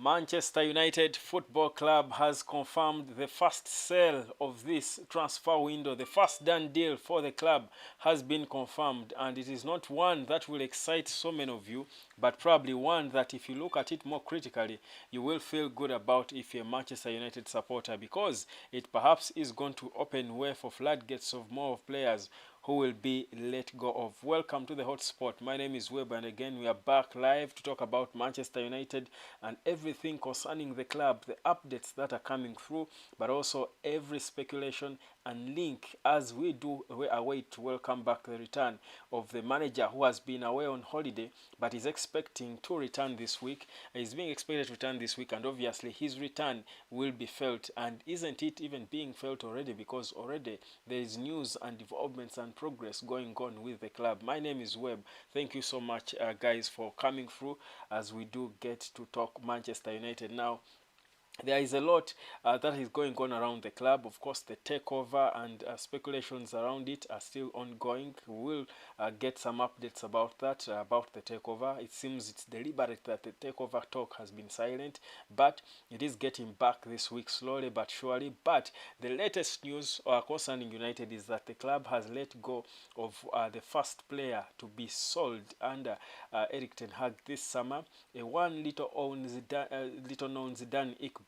Manchester United Football Club has confirmed the first sale of this transfer window. The first done deal for the club has been confirmed, and it is not one that will excite so many of you, but probably one that if you look at it more critically, you will feel good about if you're a Manchester United supporter, because it perhaps is going to open way for floodgates of more of players who will be let go of. Welcome to the hotspot. My name is Webb, and again we are back live to talk about Manchester United and everything concerning the club, the updates that are coming through, but also every speculation and link as we do await to welcome back the return of the manager who has been away on holiday but is expecting to return this week. He's being expected to return this week, and obviously his return will be felt. And isn't it even being felt already, because already there is news and developments and progress going on with the club. My name is Webb. Thank you so much, guys, for coming through as we do get to talk Manchester United now. There is a lot that is going on around the club. Of course, the takeover and speculations around it are still ongoing. We will get some updates about that, about the takeover. It seems it's deliberate that the takeover talk has been silent, but it is getting back this week slowly but surely. But the latest news concerning United is that the club has let go of the first player to be sold under Erik Ten Hag this summer, a one little known Zidane Iqbal.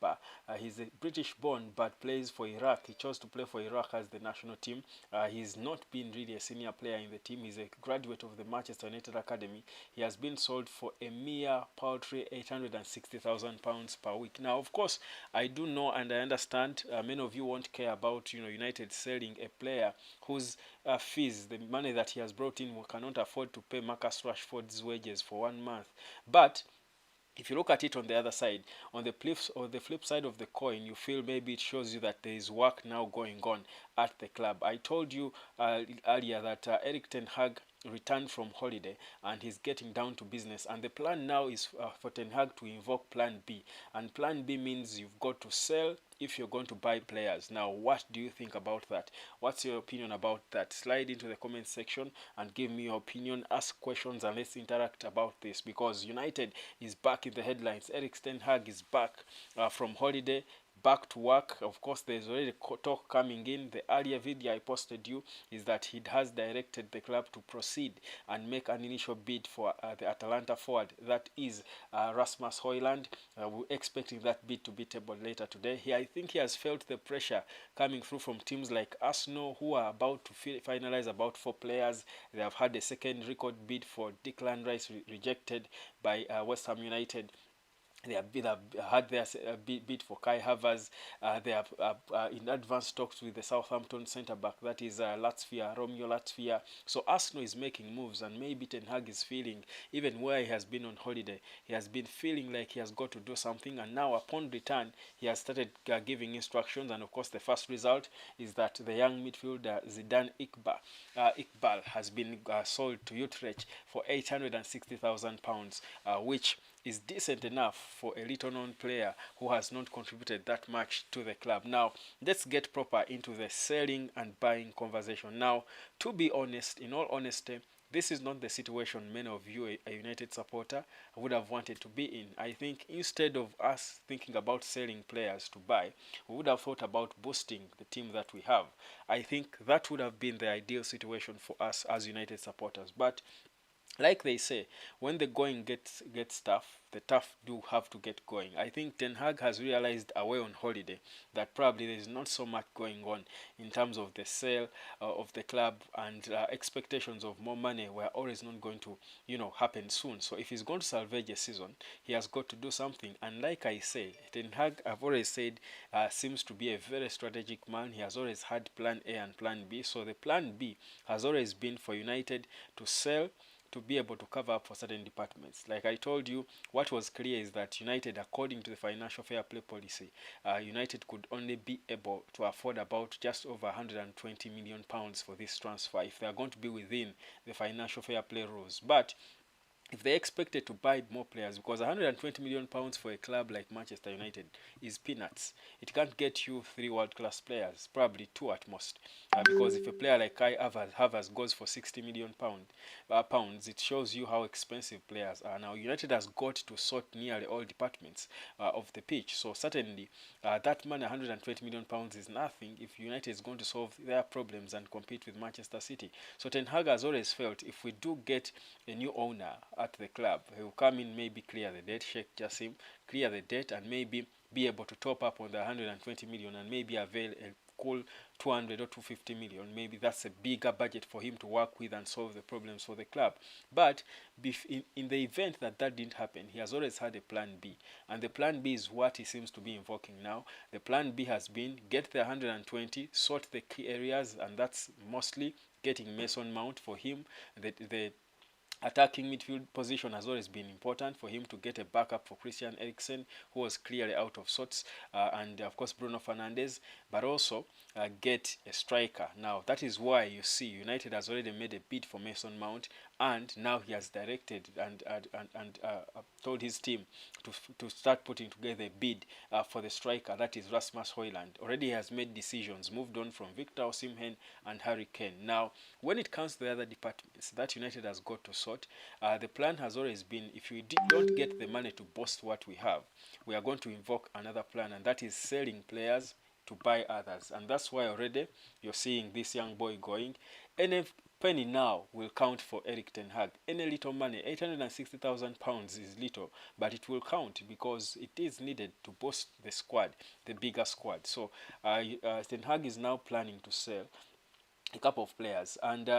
He's a British born but plays for Iraq. He chose to play for Iraq as the national team. He's not been really a senior player in the team. He's a graduate of the Manchester United Academy. He has been sold for a mere paltry £860,000 per week. Now, of course, I do know and I understand many of you won't care about United selling a player whose fees, the money that he has brought in, we cannot afford to pay Marcus Rashford's wages for 1 month. But if you look at it on the other side, on the flip side of the coin, you feel maybe it shows you that there is work now going on at the club. I told you earlier that Erik Ten Hag returned from holiday and he's getting down to business, and the plan now is for Ten Hag to invoke plan B, and plan B means you've got to sell if you're going to buy players. Now, what do you think about that? What's your opinion about that? Slide into the comment section and give me your opinion, ask questions, and let's interact about this, because United is back in the headlines. Erik Ten Hag is back from holiday, back to work. Of course, there's already talk coming in. The earlier video I posted you is that he has directed the club to proceed and make an initial bid for the Atalanta forward, that is Rasmus Højlund. We're expecting that bid to be tabled later today. I think he has felt the pressure coming through from teams like Arsenal, who are about to finalize about 4 players. They have had a second record bid for Declan Rice rejected by West Ham United. They have had their bid for Kai Havertz. They have in advanced talks with the Southampton centre-back, that is Romeo Latvia. So Arsenal is making moves, and maybe Ten Hag is feeling, even where he has been on holiday, he has been feeling like he has got to do something, and now upon return, he has started giving instructions, and of course the first result is that the young midfielder Zidane Iqbal has been sold to Utrecht for £860,000, which is decent enough for a little known player who has not contributed that much to the club. Now, let's get proper into the selling and buying conversation. Now, to be honest, in all honesty, this is not the situation many of you, a United supporter, would have wanted to be in. I think instead of us thinking about selling players to buy, we would have thought about boosting the team that we have. I think that would have been the ideal situation for us as United supporters. But like they say, when the going gets tough, the tough do have to get going. I think Ten Hag has realized away on holiday that probably there is not so much going on in terms of the sale of the club, and expectations of more money were always not going to, happen soon. So if he's going to salvage a season, he has got to do something. And like I say, Ten Hag, I've always said, seems to be a very strategic man. He has always had plan A and plan B. So the plan B has always been for United to sell, to be able to cover up for certain departments. Like I told you, what was clear is that United, according to the financial fair play policy, United could only be able to afford about just over £120 million for this transfer if they are going to be within the financial fair play rules. But if they expected to buy more players, because 120 million pounds for a club like Manchester United is peanuts. It can't get you three world-class players, probably two at most. Because if a player like Kai Havertz goes for 60 million pounds, it shows you how expensive players are. Now, United has got to sort nearly all departments of the pitch. So certainly, that money, 120 million pounds, is nothing if United is going to solve their problems and compete with Manchester City. So Ten Hag has always felt if we do get a new owner at the club, he will come in, maybe clear the debt, Sheikh Jassim, clear the debt, and maybe be able to top up on the 120 million and maybe avail a cool 200 or 250 million. Maybe that's a bigger budget for him to work with and solve the problems for the club. But in the event that that didn't happen, he has always had a plan B, and the plan B is what he seems to be invoking now. The plan B has been get the 120, sort the key areas, and that's mostly getting Mason Mount for him. The attacking midfield position has always been important for him to get a backup for Christian Eriksen, who was clearly out of sorts, and of course Bruno Fernandes, but also get a striker. Now that is why you see United has already made a bid for Mason Mount, and now he has directed and told his team to start putting together a bid for the striker, that is Rasmus Højlund. Already he has made decisions, moved on from Victor Osimhen and Harry Kane. Now, when it comes to the other departments that United has got to sort, the plan has always been, if we don't get the money to boost what we have, we are going to invoke another plan, and that is selling players to buy others. And that's why already you're seeing this young boy going. Any penny now will count for Erik Ten Hag. Any little money, £860,000 is little, but it will count because it is needed to boost the squad, the bigger squad. So Ten Hag is now planning to sell a couple of players, and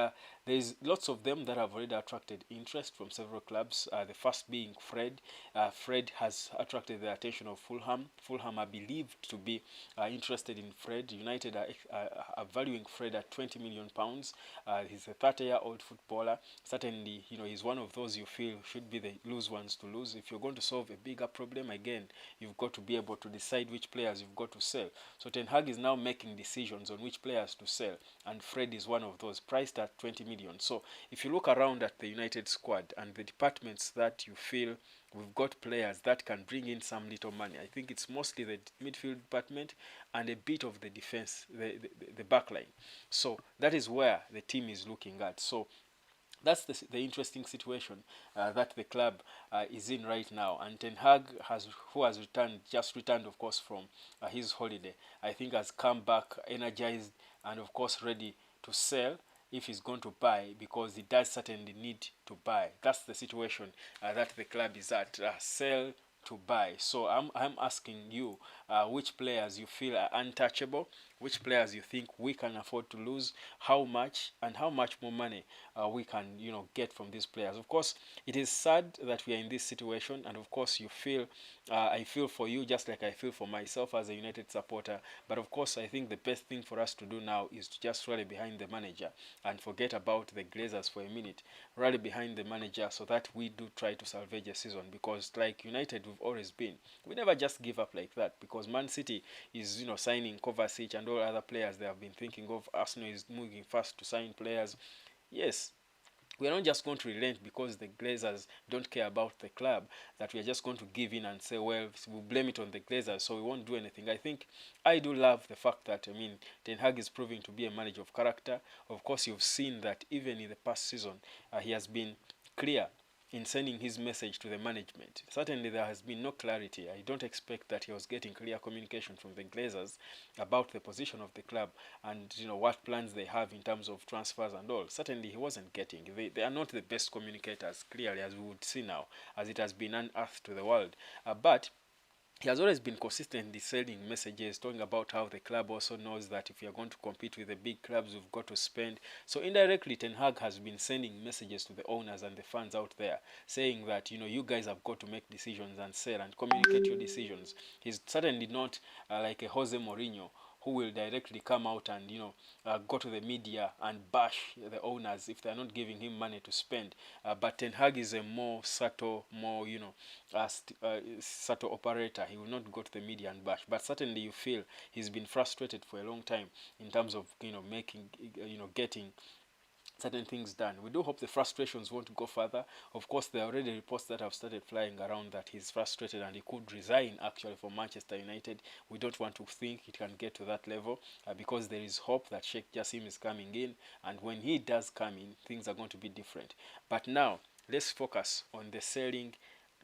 there's lots of them that have already attracted interest from several clubs. The first being Fred. Fred has attracted the attention of Fulham. Fulham are believed to be interested in Fred. United are valuing Fred at 20 million pounds. He's a 30-year-old footballer. Certainly, he's one of those you feel should be the lose ones to lose. If you're going to solve a bigger problem, again, you've got to be able to decide which players you've got to sell. So Ten Hag is now making decisions on which players to sell, and Fred is one of those, priced at 20 million. So if you look around at the United squad and the departments that you feel we've got players that can bring in some little money, I think it's mostly the midfield department and a bit of the defense, the back line. So that is where the team is looking at. So that's the interesting situation that the club is in right now. And Ten Hag, who has just returned, of course, from his holiday, I think has come back energized and, of course, ready to sell if he's going to buy, because he does certainly need to buy. That's the situation that the club is at. Sell to buy. So I'm asking you, which players you feel are untouchable, which players you think we can afford to lose, how much, and how much more money we can get from these players. Of course, it is sad that we are in this situation, and of course you feel I feel for you just like I feel for myself as a United supporter. But of course, I think the best thing for us to do now is to just rally behind the manager and forget about the Glazers for a minute. Rally behind the manager so that we do try to salvage a season, because like United we've always been, we never just give up like that, because Man City is signing Kovacic and all other players they have been thinking of. Arsenal is moving fast to sign players. Yes, we are not just going to relent because the Glazers don't care about the club, that we are just going to give in and say, well, we'll blame it on the Glazers, so we won't do anything. I think I do love the fact that, Ten Hag is proving to be a manager of character. Of course, you've seen that even in the past season, he has been clear in sending his message to the management. Certainly there has been no clarity. I don't expect that he was getting clear communication from the Glazers about the position of the club and what plans they have in terms of transfers and all. Certainly he wasn't getting. They are not the best communicators, clearly, as we would see now, as it has been unearthed to the world. But he has always been consistently sending messages talking about how the club also knows that if you are going to compete with the big clubs, you've got to spend. So indirectly, Ten Hag has been sending messages to the owners and the fans out there, saying that you guys have got to make decisions and sell and communicate your decisions. He's certainly not like a Jose Mourinho, who will directly come out and go to the media and bash the owners if they're not giving him money to spend. But Ten Hag is a more subtle, more subtle operator. He will not go to the media and bash. But certainly you feel he's been frustrated for a long time in terms of making getting certain things done. We do hope the frustrations won't go further. Of course, there are already reports that have started flying around that he's frustrated and he could resign actually for Manchester United. We don't want to think it can get to that level because there is hope that Sheikh Jassim is coming in, and when he does come in, things are going to be different. But now, let's focus on the selling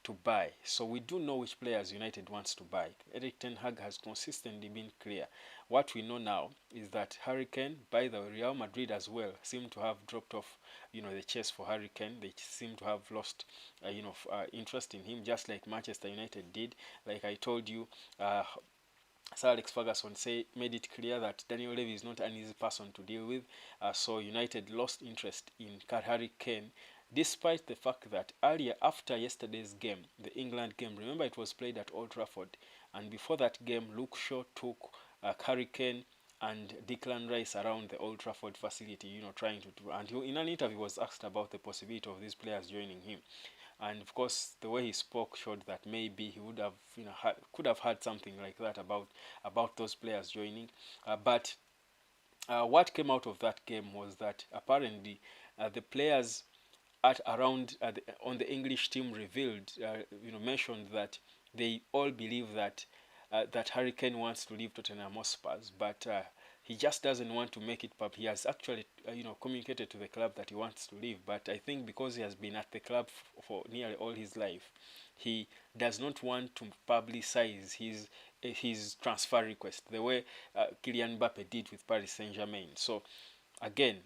to buy. So we do know which players United wants to buy. Erik Ten Hag has consistently been clear. What we know now is that Harry Kane, by the way, Real Madrid as well, seem to have dropped off, the chase for Harry Kane. They seem to have lost, interest in him, just like Manchester United did. Like I told you, Sir Alex Ferguson made it clear that Daniel Levy is not an easy person to deal with. So United lost interest in Harry Kane, despite the fact that earlier, after yesterday's game, the England game, remember it was played at Old Trafford, and before that game, Luke Shaw took Harry Kane and Declan Rice around the Old Trafford facility, trying to do. And in an interview, was asked about the possibility of these players joining him. And of course, the way he spoke showed that maybe he would have, could have had something like that about those players joining. But what came out of that game was that apparently the players at around on the English team revealed, mentioned that they all believe that that Harry Kane wants to leave Tottenham Hotspur, but he just doesn't want to make it public. He has actually, communicated to the club that he wants to leave, but I think because he has been at the club for nearly all his life, he does not want to publicize his transfer request the way Kylian Mbappe did with Paris Saint-Germain. So again,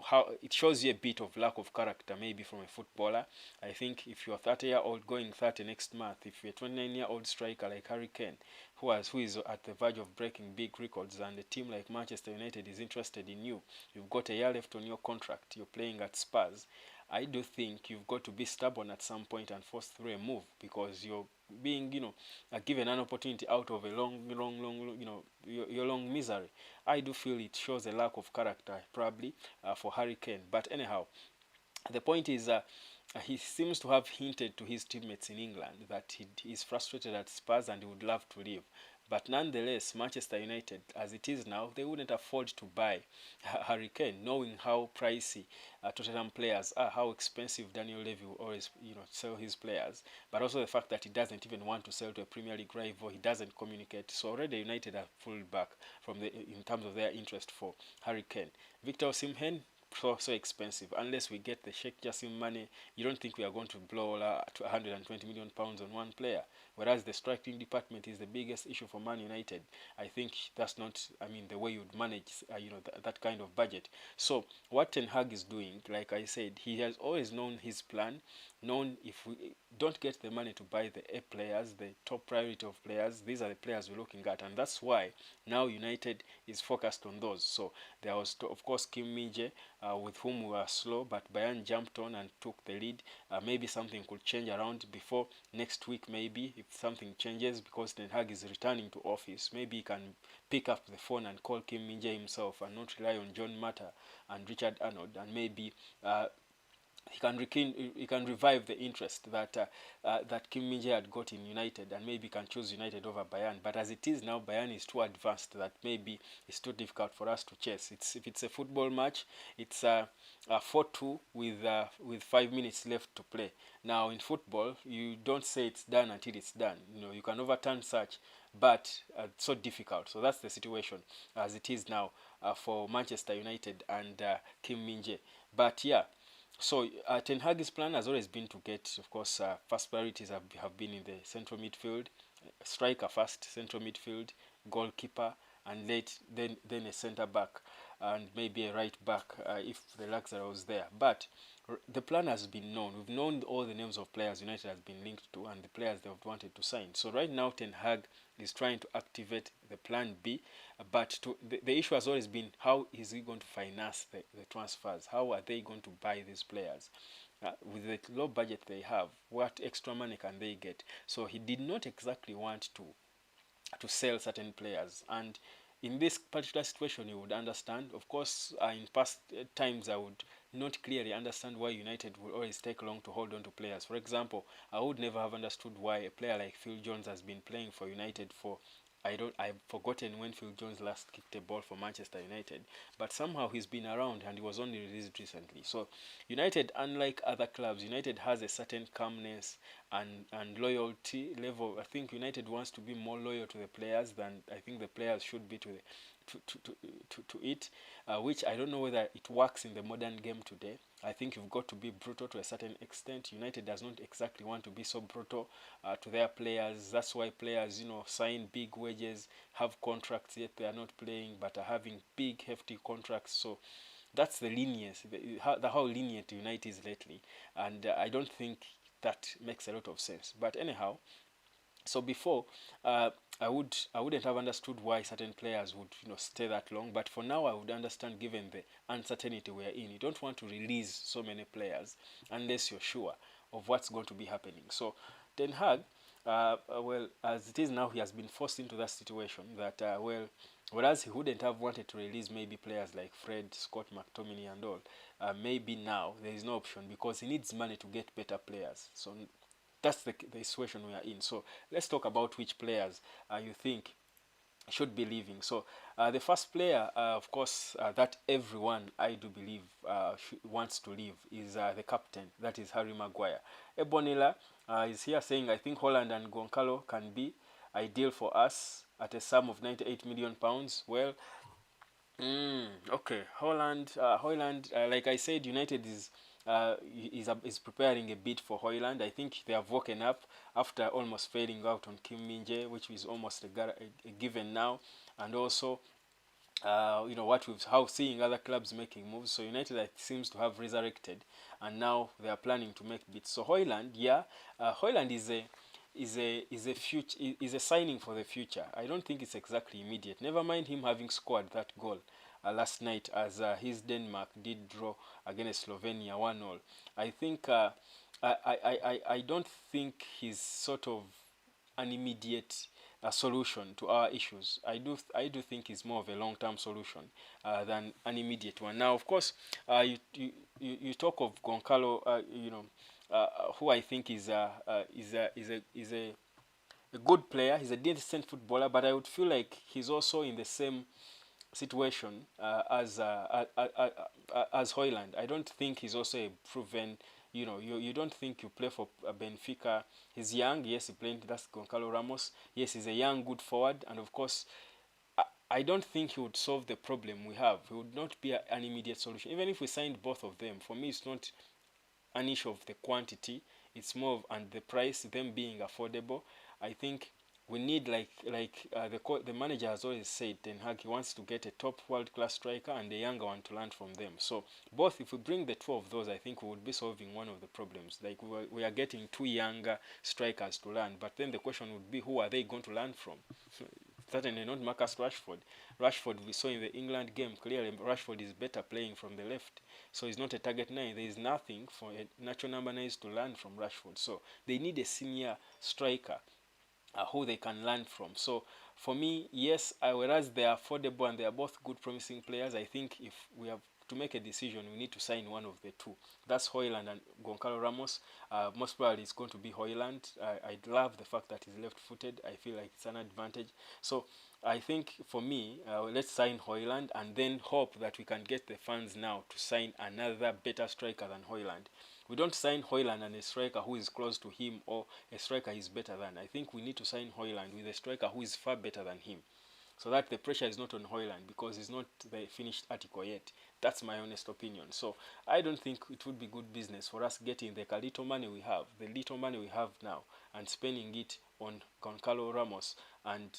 how it shows you a bit of lack of character maybe from a footballer. I think if you're 30-year-old going 30 next month, if you're a 29-year-old striker like Harry Kane, who is at the verge of breaking big records, and a team like Manchester United is interested in you, you've got a year left on your contract, you're playing at Spurs, I do think you've got to be stubborn at some point and force through a move, because you're being, given an opportunity out of a long, your long misery. I do feel it shows a lack of character, probably, for Harry Kane. But anyhow, the point is, he seems to have hinted to his teammates in England that he is frustrated at Spurs and he would love to leave. But nonetheless, Manchester United, as it is now, they wouldn't afford to buy Harry Kane, knowing how pricey Tottenham players are, how expensive Daniel Levy will always, sell his players. But also the fact that he doesn't even want to sell to a Premier League rival, he doesn't communicate. So already United have pulled back in terms of their interest for Harry Kane. Victor Osimhen, so expensive. Unless we get the Sheikh Jassim money, you don't think we are going to blow 120 million pounds on one player. Whereas the striking department is the biggest issue for Man United. I think that's not, the way you'd manage, that kind of budget. So what Ten Hag is doing, like I said, he has always known his plan, known if we don't get the money to buy the A players, the top priority of players, these are the players we're looking at, and that's why now United is focused on those. So there was, of course, Kim Min-jae, with whom we were slow, but Bayern jumped on and took the lead. Maybe something could change around before next week, maybe, if something changes, because Ten Hag is returning to office. Maybe he can pick up the phone and call Kim Min-jae himself and not rely on John Mata and Richard Arnold, and maybe he can revive the interest that Kim Min-jae had got in United, and maybe can choose United over Bayern. But as it is now, Bayern is too advanced that maybe it's too difficult for us to chase. If it's a football match, it's a 4-2 with 5 minutes left to play. Now in football, you don't say it's done until it's done. You can overturn such, but it's so difficult. So that's the situation as it is now for Manchester United and Kim Min-jae. But yeah. So Ten Hag's plan has always been to get, of course, first priorities have been in the central midfield, striker first, central midfield, goalkeeper, and then a centre back, and maybe a right back if the luxury was there. But the plan has been known. We've known all the names of players United has been linked to and the players they've wanted to sign. So right now Ten Hag is trying to activate the plan B, but the issue has always been, how is he going to finance the transfers? How are they going to buy these players? With the low budget they have, what extra money can they get? So he did not exactly want to sell certain players, and in this particular situation you would understand. Of course, in past times I would not clearly understand why United will always take long to hold on to players. For example, I would never have understood why a player like Phil Jones has been playing for United for I've forgotten when Phil Jones last kicked a ball for Manchester United, but somehow he's been around and he was only released recently. So United, unlike other clubs, United has a certain calmness and loyalty level. I think United wants to be more loyal to the players than I think the players should be to the to it, which I don't know whether it works in the modern game today. I think you've got to be brutal to a certain extent. United does not exactly want to be so brutal to their players. That's why players, sign big wages, have contracts yet they are not playing, but are having big, hefty contracts. So that's the leniency, how lenient United is lately, and I don't think that makes a lot of sense. But anyhow, so before, I wouldn't have understood why certain players would stay that long, but for now I would understand given the uncertainty we are in. You don't want to release so many players unless you're sure of what's going to be happening. So Ten Hag, well, as it is now, he has been forced into that situation that well, whereas he wouldn't have wanted to release maybe players like Fred, Scott McTominay and all, maybe now there is no option because he needs money to get better players. So that's the situation we are in. So let's talk about which players you think should be leaving. So the first player, of course, that everyone I do believe wants to leave is the captain. That is Harry Maguire. Ebonila is here saying, I think Holland and Goncalo can be ideal for us at a sum of 98 million pounds. Well, okay, Holland. Like I said, United is preparing a bid for Hoyland. I think they have woken up after almost failing out on Kim Min-jae, which is almost a given now, and also what we've how seeing other clubs making moves. So United seems to have resurrected, and now they are planning to make bids. So Hoyland, yeah, Hoyland is a signing for the future. I don't think it's exactly immediate. Never mind him having scored that goal last night as his Denmark did draw against Slovenia 1-0. I think I don't think he's sort of an immediate solution to our issues. I do think it's more of a long-term solution than an immediate one. Now, of course, you talk of Goncalo, who I think is a good player. He's a decent footballer, but I would feel like he's also in the same situation as Hoyland. I don't think he's also a proven. You don't think you play for Benfica. He's young. Yes, he played. That's Goncalo Ramos. Yes, he's a young, good forward, and of course, I don't think he would solve the problem we have. He would not be an immediate solution. Even if we signed both of them, for me, it's not an issue of the quantity. It's more of and the price, them being affordable. I think we need the manager has always said, Ten Hag, he wants to get a top world class striker and a younger one to learn from them. So both, if we bring the two of those, I think we would be solving one of the problems. Like we are getting two younger strikers to learn, but then the question would be, who are they going to learn from? Certainly not Marcus Rashford. Rashford, we saw in the England game clearly, Rashford is better playing from the left. So he's not a target nine. There is nothing for a natural number nine to learn from Rashford. So they need a senior striker who they can learn from. So for me, yes, whereas they are affordable and they are both good, promising players, I think if we have to make a decision, we need to sign one of the two. That's Hoyland and Goncalo Ramos. Most probably it's going to be Hoyland. I love the fact that he's left-footed. I feel like it's an advantage. So I think for me, let's sign Hoyland and then hope that we can get the funds now to sign another better striker than Hoyland. We don't sign Hoyland and a striker who is close to him or a striker he's better than. I think we need to sign Hoyland with a striker who is far better than him, so that the pressure is not on Hoyland because he's not the finished article yet. That's my honest opinion. So I don't think it would be good business for us getting the little money we have now, and spending it on Goncalo Ramos and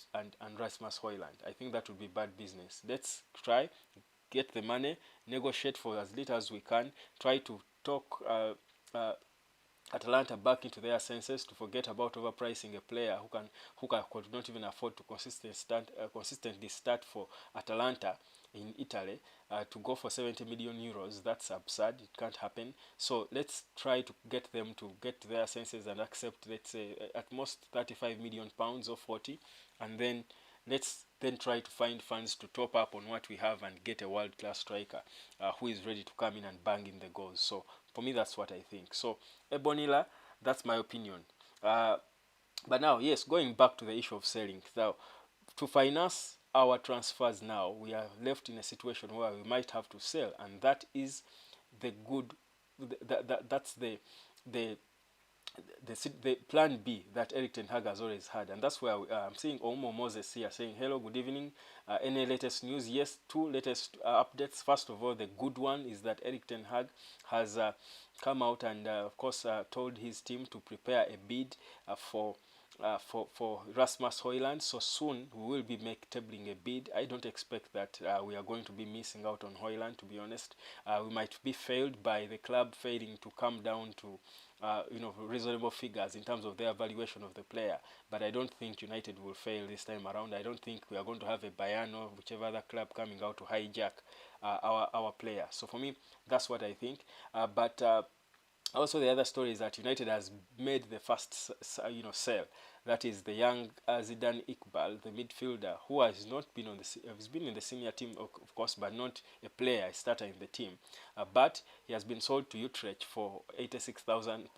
Rasmus Hoyland. I think that would be bad business. Let's try get the money, negotiate for as little as we can, try to talk Atalanta back into their senses to forget about overpricing a player who could not even afford to consistently start for Atalanta in Italy, to go for 70 million euros. That's absurd. It can't happen. So let's try to get them to get to their senses and accept, let's say, at most 35 million pounds or 40, and then let's then try to find funds to top up on what we have and get a world-class striker who is ready to come in and bang in the goals. So for me, that's what I think. So Ebonila, that's my opinion. But now, yes, going back to the issue of selling. Now, to finance our transfers now, we are left in a situation where we might have to sell, and that is the good. That's the the plan B that Erik Ten Hag has always had, and that's where I'm seeing Omo Moses here saying, "Hello, good evening. Any latest news?" Yes, two latest updates. First of all, the good one is that Erik Ten Hag has come out and, of course, told his team to prepare a bid for Rasmus Højlund. So soon we will be tabling a bid. I don't expect that we are going to be missing out on Højlund, to be honest. We might be failed by the club failing to come down to reasonable figures in terms of their valuation of the player. But I don't think United will fail this time around. I don't think we are going to have a Bayern or whichever other club coming out to hijack our player. So for me, that's what I think. But also, the other story is that United has made the first, sale. That is the young Zidane Iqbal, the midfielder, who has not been on has been in the senior team, of course, but not a player, a starter in the team. But he has been sold to Utrecht for 860,000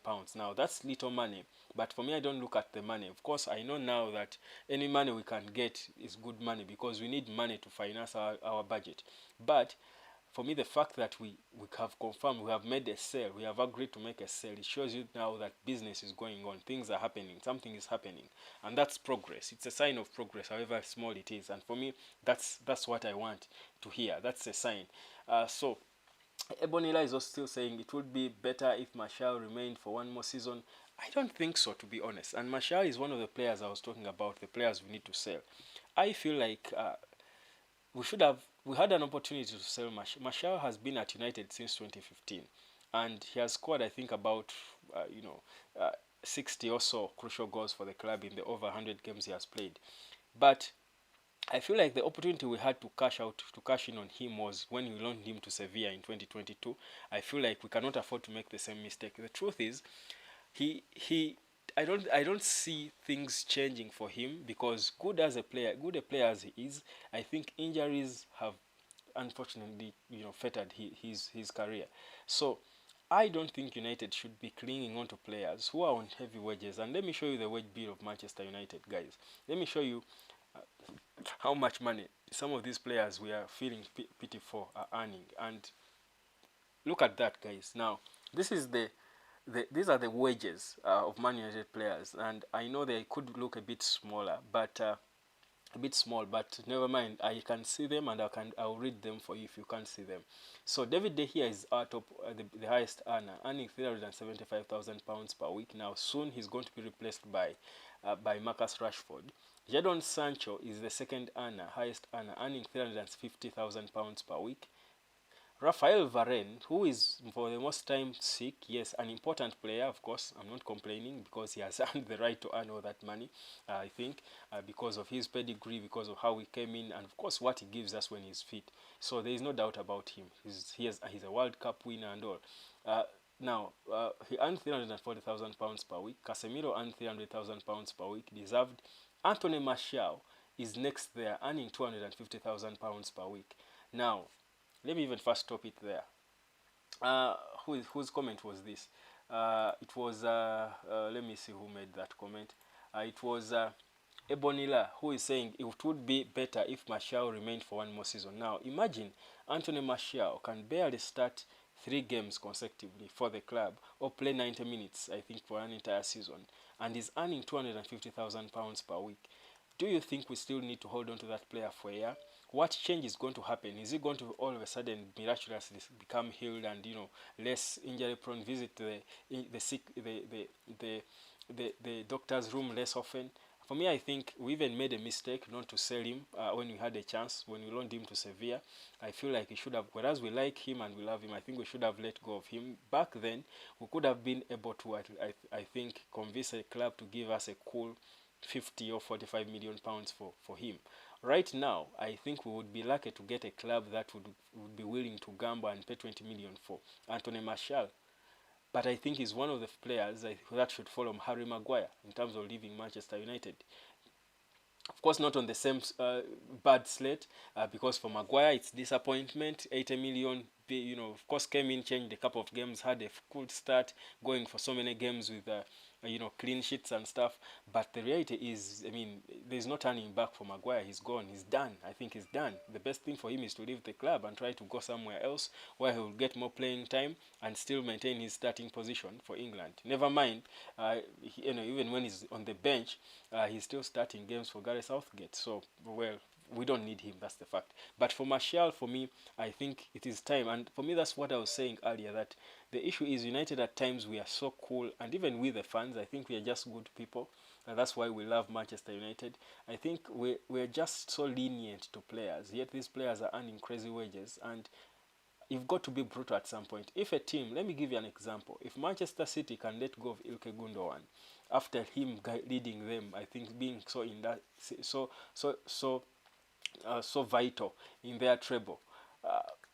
pounds. Now that's little money, but for me, I don't look at the money. Of course, I know now that any money we can get is good money because we need money to finance our budget. But for me, the fact that we have confirmed, we have made a sale, we have agreed to make a sale, it shows you now that business is going on, things are happening, something is happening, and that's progress. It's a sign of progress, however small it is, and for me, that's what I want to hear. That's a sign. So Ebonila is also still saying it would be better if Martial remained for one more season. I don't think so, to be honest. And Martial is one of the players I was talking about, the players we need to sell. I feel like we had an opportunity to sell Martial. Martial has been at United since 2015, and he has scored, I think, about uh, you know uh, 60 or so crucial goals for the club in the over 100 games he has played. But I feel like the opportunity we had to cash in on him was when we loaned him to Sevilla in 2022. I feel like we cannot afford to make the same mistake. The truth is, he I don't see things changing for him because good a player as he is, I think injuries have unfortunately fettered his career. So I don't think United should be clinging on to players who are on heavy wages. And let me show you the wage bill of Manchester United, guys. Let me show you how much money some of these players we are feeling pity for are earning. And look at that, guys. Now, this is these are the wages of Man United players, and I know they could look a bit smaller, but a bit small, but never mind. I can see them, and I'll read them for you if you can't see them. So David De Gea is our top, the highest earner, earning £375,000 per week. Now soon he's going to be replaced by Marcus Rashford. Jadon Sancho is the second earner, highest earner, earning £350,000 per week. Rafael Varane, who is for the most time sick, yes, an important player, of course. I'm not complaining because he has earned the right to earn all that money, I think, because of his pedigree, because of how he came in, and of course what he gives us when he's fit. So there is no doubt about him. He's a World Cup winner and all. Now, he earned £340,000 per week. Casemiro earned £300,000 per week, deserved. Anthony Martial is next there, earning £250,000 per week. Now, let me even first stop it there. Whose comment was this? It was, let me see who made that comment. It was Ebonila, who is saying it would be better if Martial remained for one more season. Now, imagine Anthony Martial can barely start 3 games consecutively for the club or play 90 minutes, I think, for an entire season, and is earning £250,000 per week. Do you think we still need to hold on to that player for a year? What change is going to happen? Is he going to all of a sudden miraculously become healed and less injury prone, visit the sick the doctor's room less often? For me, I think we even made a mistake not to sell him when we had a chance, when we loaned him to Sevilla. I feel like he should have, whereas we like him and we love him, I think we should have let go of him. Back then, we could have been able to, I think, convince a club to give us a cool 50 or 45 million pounds for him. Right now, I think we would be lucky to get a club that would be willing to gamble and pay 20 million for Anthony Martial. But I think he's one of the players that should follow Harry Maguire in terms of leaving Manchester United. Of course, not on the same bad slate, because for Maguire it's disappointment, 80 million of course, came in, changed a couple of games, had a good start, going for so many games with clean sheets and stuff. But the reality is, I mean, there's no turning back for Maguire. He's gone. He's done. I think he's done. The best thing for him is to leave the club and try to go somewhere else where he will get more playing time and still maintain his starting position for England. Never mind, even when he's on the bench, he's still starting games for Gareth Southgate. So, well, we don't need him. That's the fact. But for Martial, for me, I think it is time. And for me, that's what I was saying earlier, that the issue is United at times we are so cool, and even with the fans, I think we are just good people. And that's why we love Manchester United. I think we're just so lenient to players, yet these players are earning crazy wages. And you've got to be brutal at some point. If a team, let me give you an example. If Manchester City can let go of Ilkay Gundogan after him leading them, I think being so in that so vital in their treble.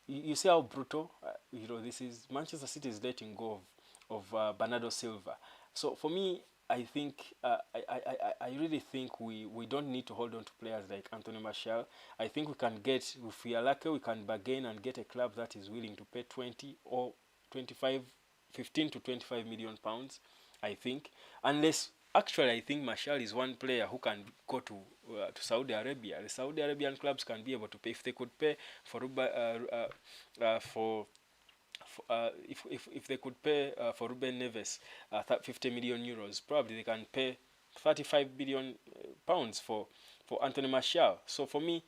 You see how brutal, this is. Manchester City is letting go of Bernardo Silva. So for me, I think I really think we don't need to hold on to players like Anthony Martial. I think we can get, if we are lucky, we can bargain and get a club that is willing to pay 20 or 25, 15 to 25 million pounds. I think, unless actually, I think Martial is one player who can go to Saudi Arabia. The Saudi Arabian clubs can be able to pay. If they could pay for if they could pay for Ruben Neves 50 million euros, probably they can pay 35 billion pounds for Anthony Martial. So for me,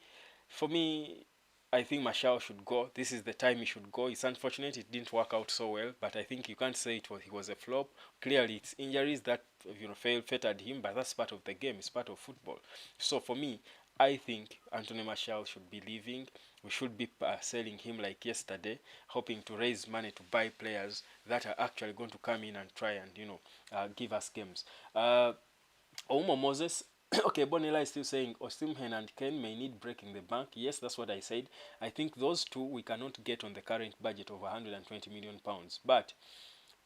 I think Martial should go. This is the time he should go. It's unfortunate it didn't work out so well, but I think you can't say he was a flop. Clearly, it's injuries that fettered him, but that's part of the game. It's part of football. So for me, I think Anthony Martial should be leaving. We should be selling him like yesterday, hoping to raise money to buy players that are actually going to come in and try and give us games. Omo Moses. Okay, Bonilla is still saying Osimhen and Ken may need breaking the bank. Yes, that's what I said. I think those two we cannot get on the current budget of 120 million pounds. But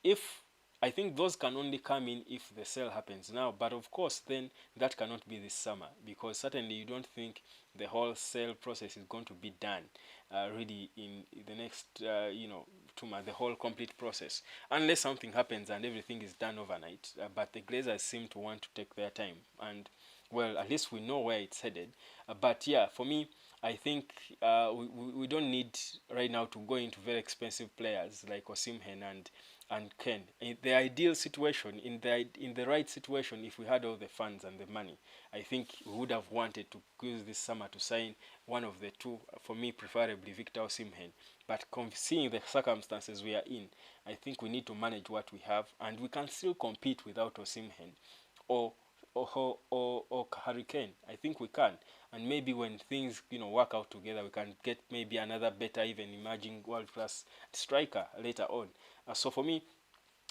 if I think those can only come in if the sale happens now, but of course then that cannot be this summer, because certainly you don't think the whole sale process is going to be done really in the next 2 months, the whole complete process, unless something happens and everything is done overnight. But the Glazers seem to want to take their time, and well, at least we know where it's headed. But yeah, for me, I think we don't need right now to go into very expensive players like Osimhen and Ken. In the ideal situation, in the right situation, if we had all the funds and the money, I think we would have wanted to use this summer to sign one of the two. For me, preferably Victor Osimhen. But seeing the circumstances we are in, I think we need to manage what we have, and we can still compete without Osimhen or or Hurricane. I think we can, and maybe when things work out together, we can get maybe another better, even emerging world class striker later on. So for me,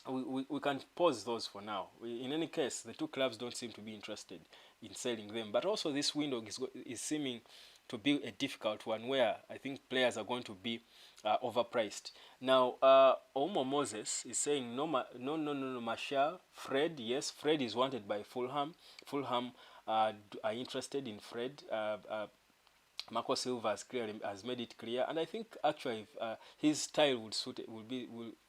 we can pause those for now. In any case, the two clubs don't seem to be interested in selling them, but also this window is seeming to be a difficult one, where I think players are going to be overpriced. Now, Omo Moses is saying no, Martial, Fred, yes, Fred is wanted by Fulham. Fulham are interested in Fred. Marco Silva has made it clear, and I think actually his style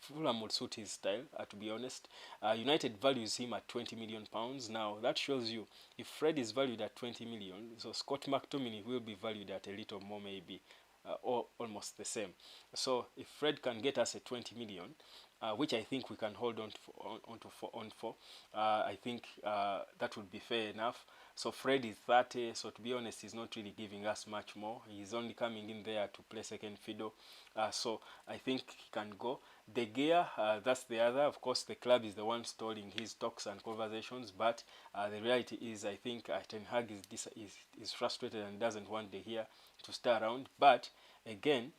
Fulham would suit his style. To be honest, United values him at 20 million pounds. Now that shows you, if Fred is valued at 20 million, so Scott McTominay will be valued at a little more, maybe, or almost the same. So if Fred can get us a 20 million, which I think we can hold on for, I think that would be fair enough. So Fred is 30, so to be honest, he's not really giving us much more. He's only coming in there to play second fiddle. So I think he can go. De Gea, that's the other. Of course, the club is the one stalling his talks and conversations, but the reality is, I think Ten Hag is frustrated and doesn't want De Gea to stay around. But again,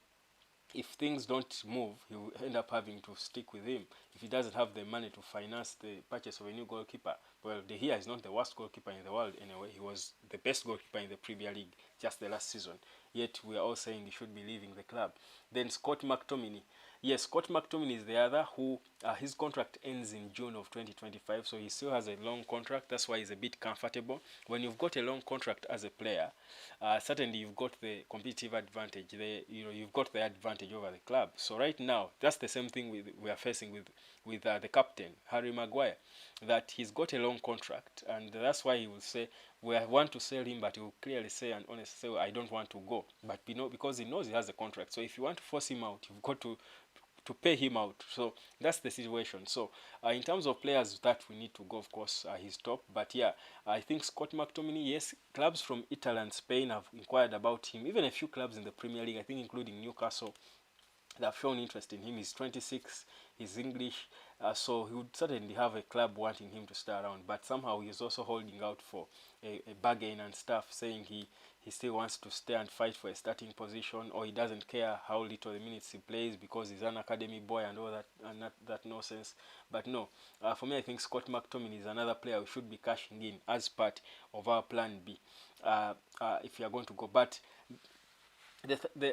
if things don't move, he will end up having to stick with him if he doesn't have the money to finance the purchase of a new goalkeeper. Well, De Gea is not the worst goalkeeper in the world anyway. He was the best goalkeeper in the Premier League just the last season. Yet we are all saying he should be leaving the club. Then Scott McTominay. Yes, Scott McTominay is the other who his contract ends in June of 2025, so he still has a long contract. That's why he's a bit comfortable. When you've got a long contract as a player, certainly you've got the competitive advantage. You've got the advantage over the club. So right now, that's the same thing we are facing with the captain Harry Maguire, that he's got a long contract, and that's why he will say we want to sell him, but he will clearly say and honestly say, well, I don't want to go. But because he knows he has a contract, so if you want to force him out, you've got to pay him out. So that's the situation. So in terms of players that we need to go, of course, he's top. But yeah, I think Scott McTominay, yes, clubs from Italy and Spain have inquired about him. Even a few clubs in the Premier League, I think including Newcastle, that have shown interest in him. He's 26, he's English, so he would certainly have a club wanting him to stay around. But somehow he's also holding out for a bargain and stuff, saying he still wants to stay and fight for a starting position, or he doesn't care how little the minutes he plays because he's an academy boy and all that, and that nonsense. But no, for me, I think Scott McTominay is another player we should be cashing in as part of our plan B, if you are going to go. But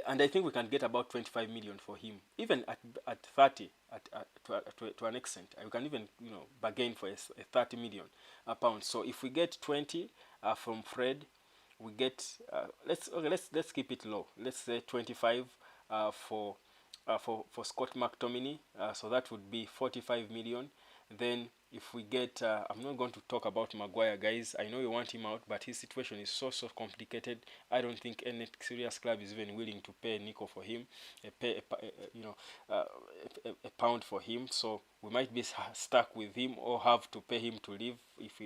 and I think we can get about 25 million for him, even at 30, to an extent. You can even bargain for a 30 million pounds. So if we get 20 from Fred, we get let's keep it low. Let's say 25 for Scott McTominay. So that would be 45 million. Then if we get, I'm not going to talk about Maguire, guys. I know you want him out, but his situation is so complicated. I don't think any serious club is even willing to pay Nico for him, a pound for him. So we might be stuck with him or have to pay him to leave if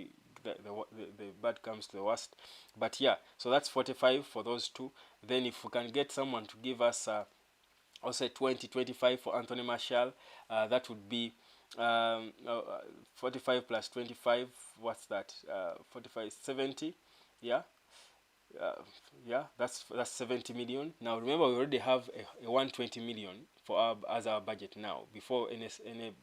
the bad comes to the worst. But yeah, so that's 45 for those two. Then if we can get someone to give us I'll say 25 for Anthony Martial, that would be 45 plus 25, what's that? 45 70, yeah. uh, yeah, that's 70 million. Now remember, we already have a 120 million as our budget now before any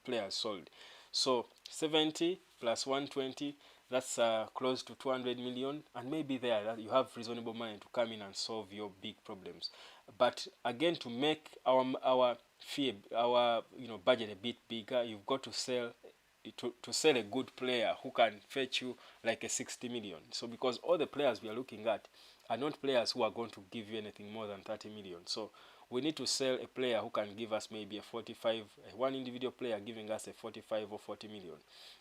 player sold. So 70 plus 120, that's close to 200 million, and maybe there that you have reasonable money to come in and solve your big problems. But again, to make our fee, our budget a bit bigger, you've got to sell a good player who can fetch you like a 60 million. So because all the players we are looking at are not players who are going to give you anything more than 30 million. So we need to sell a player who can give us maybe a 45, one individual player giving us a 45 or 40 million.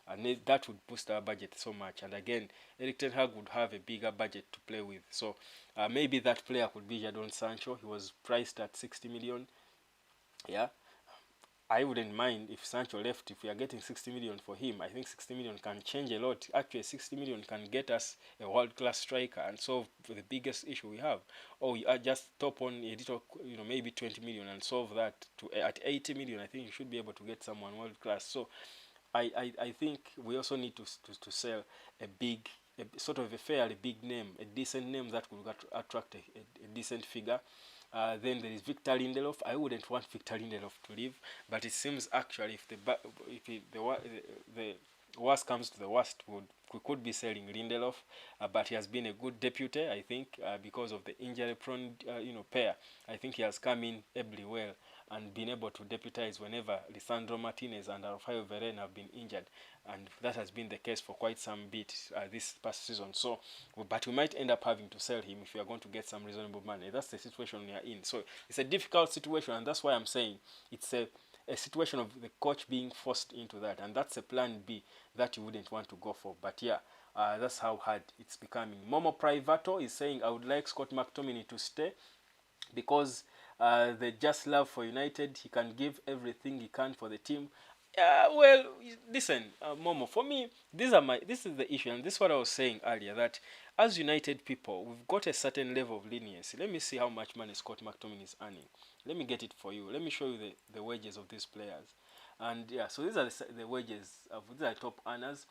And that would boost our budget so much. And again, Erik Ten Hag would have a bigger budget to play with. So maybe that player could be Jadon Sancho. He was priced at 60 million. Yeah, I wouldn't mind if Sancho left. If we are getting 60 million for him, I think 60 million can change a lot. Actually, 60 million can get us a world-class striker and solve the biggest issue we have. Or we are just top on a little, maybe 20 million and solve that. At 80 million, I think you should be able to get someone world-class. So I think we also need to sell a sort of a fairly big name, a decent name that will attract a decent figure. Then there is Victor Lindelof. I wouldn't want Victor Lindelof to leave, but it seems actually the worst comes to the worst, we could be selling Lindelof, but he has been a good deputy, I think, because of the injury-prone pair. I think he has come in ably well and been able to deputize whenever Lisandro Martinez and Rafael Varane have been injured, and that has been the case for quite some bit this past season. So, but we might end up having to sell him if we are going to get some reasonable money. That's the situation we are in. So it's a difficult situation, and that's why I'm saying it's a situation of the coach being forced into that, and that's a plan B that you wouldn't want to go for. But yeah, that's how hard it's becoming. Momo Privato is saying, I would like Scott McTominay to stay because the just love for United, he can give everything he can for the team. Well, listen, Momo, for me, this is the issue, and this is what I was saying earlier, that as United people, we've got a certain level of leniency. Let me see how much money Scott McTominay is earning. Let me get it for you. Let me show you the wages of these players. And yeah, so these are the wages of these are top earners.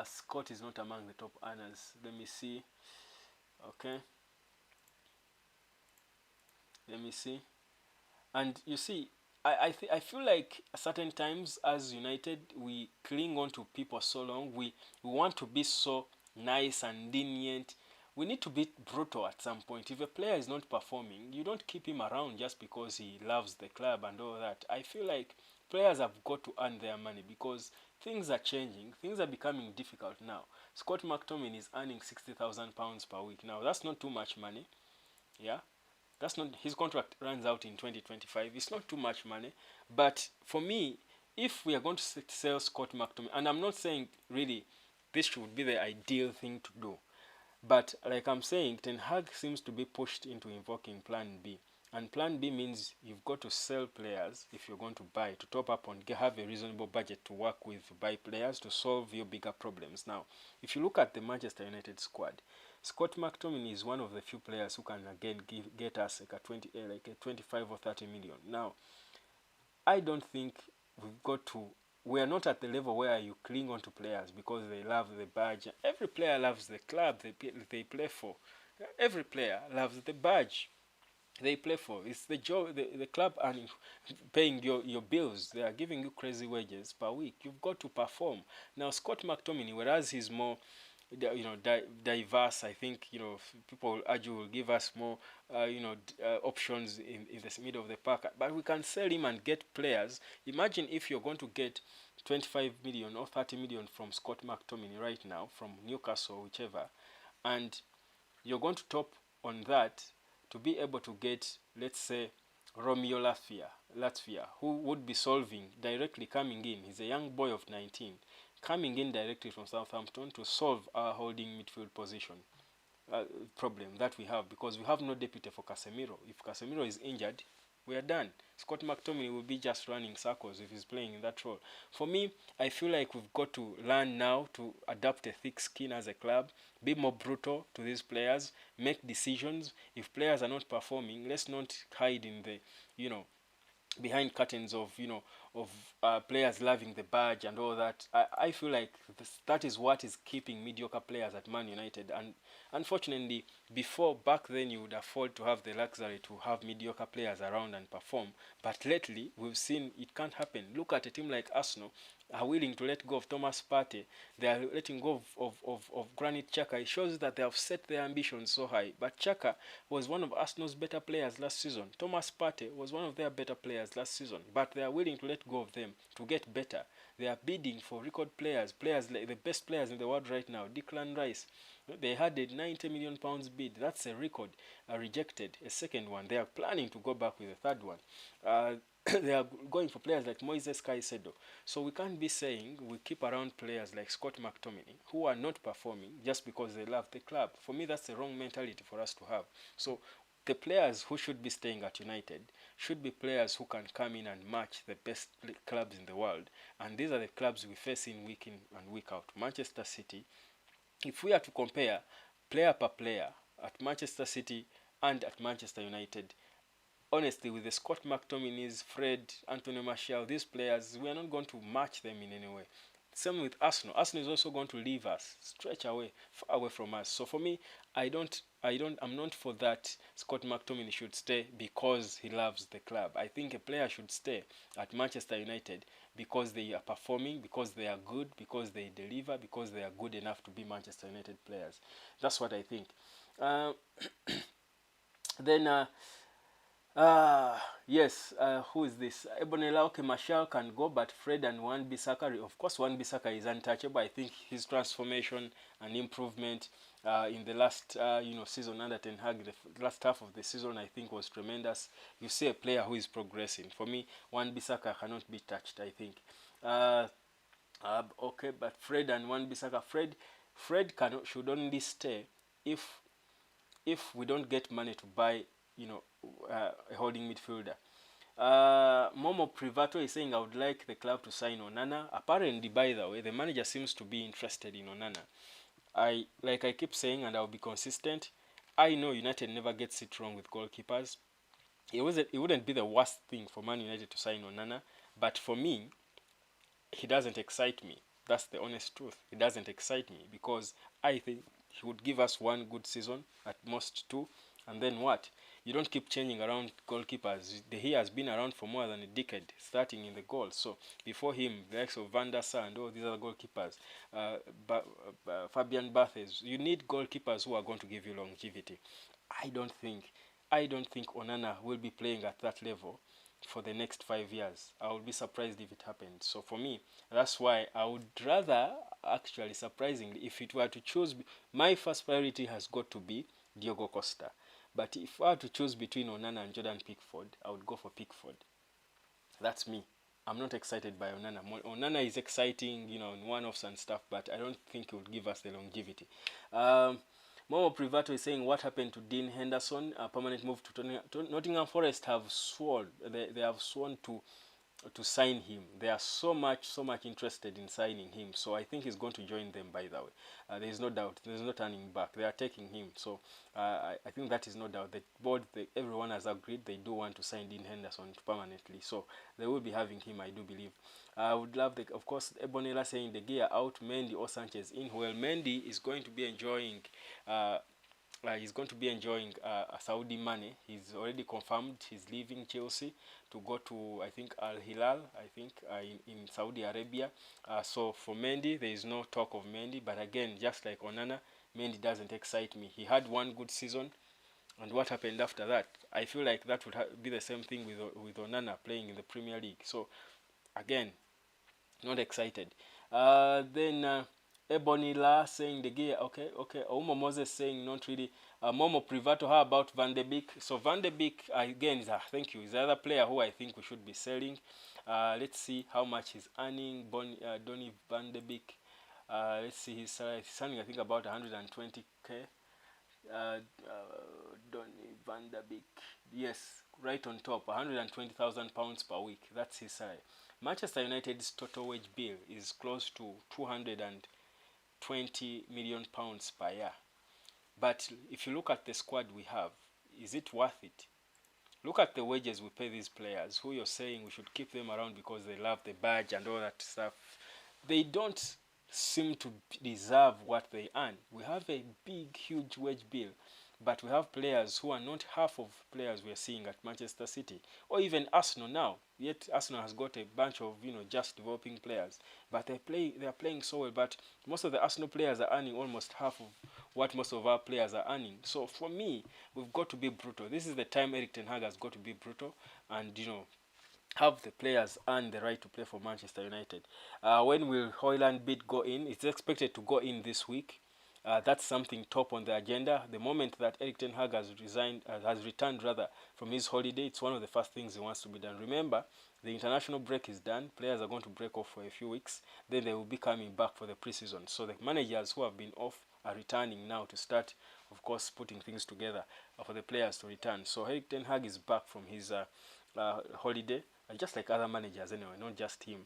Scott is not among the top earners. Let me see. Okay. Let me see. And you see, I feel like certain times as United we cling on to people so long. We want to be so nice and lenient. we need to be brutal at some point. If a player is not performing, you don't keep him around just because he loves the club and all that. I feel like players have got to earn their money because things are changing. Things are becoming difficult now. Scott McTominay is earning £60,000 per week. Now, that's not too much money. Yeah, that's not, his contract runs out in 2025. It's not too much money. But for me, if we are going to sell Scott McTominay, and I'm not saying really this should be the ideal thing to do, but like I'm saying, Ten Hag seems to be pushed into invoking Plan B. And Plan B means you've got to sell players if you're going to buy, to top up on, have a reasonable budget to work with, to buy players to solve your bigger problems. Now, if you look at the Manchester United squad, Scott McTominay is one of the few players who can again get us like a 25 or 30 million. Now, I don't think we've got to. We are not at the level where you cling on to players because they love the badge. Every player loves the club they play for. Every player loves the badge they play for. It's the job, the club earning, paying your bills. They are giving you crazy wages per week. You've got to perform. Now, Scott McTominay, whereas he's more diverse, I think people will argue will give us more options in the middle of the park, but we can sell him and get players. Imagine if you're going to get 25 million or 30 million from Scott McTominay right now from Newcastle, whichever, and you're going to top on that to be able to get, let's say, Romeo Latvia, who would be solving directly, coming in. He's a young boy of 19, coming in directly from Southampton to solve our holding midfield position problem that we have, because we have no deputy for Casemiro. If Casemiro is injured, we are done. Scott McTominay will be just running circles if he's playing in that role. For me, I feel like we've got to learn now to adapt a thick skin as a club, be more brutal to these players, make decisions. If players are not performing, let's not hide in the, behind curtains of players loving the badge and all that. I feel like that is what is keeping mediocre players at Man United. And unfortunately, back then you would afford to have the luxury to have mediocre players around and perform. But lately, we've seen it can't happen. Look at a team like Arsenal are willing to let go of Thomas Partey. They are letting go of Granit Xhaka. It shows that they have set their ambitions so high. But Xhaka was one of Arsenal's better players last season. Thomas Partey was one of their better players last season. But they are willing to let go of them to get better. They are bidding for record players like the best players in the world right now. Declan Rice. They had a £90 million bid. That's a record. Rejected. A second one. They are planning to go back with a third one. They are going for players like Moises Caicedo. So we can't be saying we keep around players like Scott McTominay who are not performing just because they love the club. For me, that's the wrong mentality for us to have. So the players who should be staying at United should be players who can come in and match the best clubs in the world. And these are the clubs we face in week and week out. Manchester City, if we are to compare player per player at Manchester City and at Manchester United, honestly, with the Scott McTominays, Fred, Anthony Martial, these players, we are not going to match them in any way. Same with Arsenal. Arsenal is also going to leave us, stretch away, far away from us. So for me, I'm not for that Scott McTominay should stay because he loves the club. I think a player should stay at Manchester United because they are performing, because they are good, because they deliver, because they are good enough to be Manchester United players. That's what I think. Then yes, who is this? Ebonelauke Martial can go, but Fred and Wan-Bissaka, of course Wan-Bissaka is untouchable. I think his transformation and improvement in the last season under Ten Hag, the last half of the season, I think was tremendous. You see a player who is progressing. For me, Wan-Bissaka cannot be touched, I think. Okay, but Fred and Wan-Bissaka, Fred should only stay if we don't get money to buy a holding midfielder. Momo Privato is saying I would like the club to sign Onana. Apparently, by the way, the manager seems to be interested in Onana. I keep saying, and I'll be consistent, I know United never gets it wrong with goalkeepers. It wouldn't be the worst thing for Man United to sign Onana, but for me, he doesn't excite me. That's the honest truth. He doesn't excite me because I think he would give us one good season, at most two, and then what? You don't keep changing around goalkeepers. He has been around for more than a decade, starting in the goal. So before him, the likes of Van der Sar and all these other goalkeepers, uh, Fabian Barthez, you need goalkeepers who are going to give you longevity. I don't think, I don't think Onana will be playing at that level for the next 5 years. I would be surprised if it happened. So for me, that's why I would rather, actually, surprisingly, if it were to choose, my first priority has got to be Diogo Costa. But if I were to choose between Onana and Jordan Pickford, I would go for Pickford. That's me. I'm not excited by Onana. Onana is exciting, you know, in one-offs and stuff, but I don't think it would give us the longevity. Um, Momo Privato is saying, what happened to Dean Henderson? A permanent move to Nottingham Forest have sworn, they have sworn to sign him. They are so much interested in signing him. So I think he's going to join them, by the way. There is no doubt. There is no turning back. They are taking him. So I think that is no doubt. The board, everyone has agreed they do want to sign Dean Henderson permanently. So they will be having him, I do believe. I would love, of course, Ebonela saying the gear out, Mendy or Sanchez in. Well, Mendy is going to be enjoying he's going to be enjoying Saudi money. He's already confirmed he's leaving Chelsea to go to, I think, Al Hilal, I think, in Saudi Arabia. So for Mendy, there is no talk of Mendy. But again, just like Onana, Mendy doesn't excite me. He had one good season, and what happened after that? I feel like that would be the same thing with Onana playing in the Premier League. So again, not excited. Then Ebony La saying the gear. Okay, okay. Omo Moses saying not really. Momo Privato, how about Van de Beek? So Van de Beek again is thank you. Is the other player who I think we should be selling. Let's see how much he's earning. Donny Van de Beek. Let's see his salary. He's earning I think about 120k. Donny Van der Beek. Yes, right on top, £120,000 per week. That's his salary. Manchester United's total wage bill is close to £220 million per year. But if you look at the squad we have, is it worth it? Look at the wages we pay these players, who you're saying we should keep them around because they love the badge and all that stuff. They don't seem to deserve what they earn. We have a big, huge wage bill, but we have players who are not half of players we are seeing at Manchester City or even Arsenal now. Yet Arsenal has got a bunch of just developing players, but they are playing so well. But most of the Arsenal players are earning almost half of what most of our players are earning. So for me, we've got to be brutal. This is the time Erik Ten Hag has got to be brutal and have the players earn the right to play for Manchester United. When will Hoyland bid go in? It's expected to go in this week. That's something top on the agenda. The moment that Erik Ten Hag has returned rather from his holiday, it's one of the first things he wants to be done. Remember, the international break is done. Players are going to break off for a few weeks. Then they will be coming back for the preseason. So the managers who have been off are returning now to start, of course, putting things together for the players to return. So Erik Ten Hag is back from his holiday, just like other managers anyway, not just him.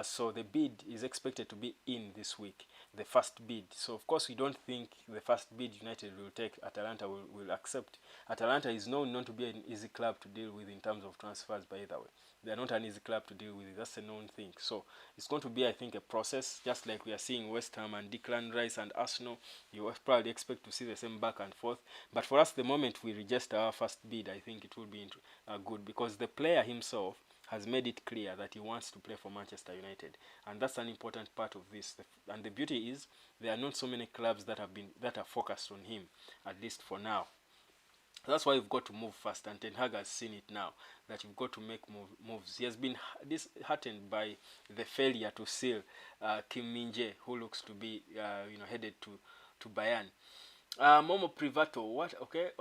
So the bid is expected to be in this week, the first bid. So of course we don't think the first bid United will take, Atalanta will accept. Atalanta is known not to be an easy club to deal with in terms of transfers, by the way. They are not an easy club to deal with. That's a known thing. So it's going to be, I think, a process, just like we are seeing West Ham and Declan Rice and Arsenal. You probably expect to see the same back and forth. But for us, the moment we register our first bid, I think it will be good, because the player himself has made it clear that he wants to play for Manchester United, and that's an important part of this. And the beauty is there are not so many clubs that are focused on him, at least for now. That's why you've got to move fast, and Ten Hag has seen it now that you've got to make moves. He has been disheartened by the failure to seal Kim Min-jae, who looks to be headed to Bayern. Momo Privato, what? Okay.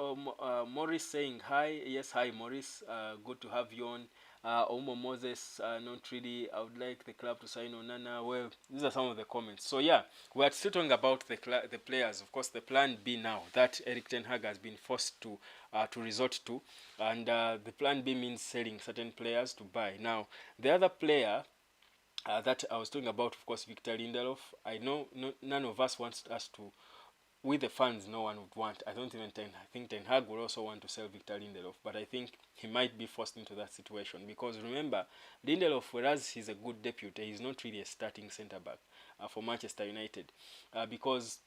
Morris saying hi. Yes, hi, Morris. Good to have you on. Omo Moses, not really. I would like the club to sign Onana. Well, these are some of the comments. So yeah, we are still talking about the players. Of course, the plan B now that Erik Ten Hag has been forced to resort to, and the plan B means selling certain players to buy. Now, the other player that I was talking about, of course, Victor Lindelof. I know none of us wants us to. With the fans, no one would want. I think Ten Hag will also want to sell Victor Lindelof, but I think he might be forced into that situation, because remember, Lindelof, whereas he's a good deputy, he's not really a starting centre back for Manchester United, because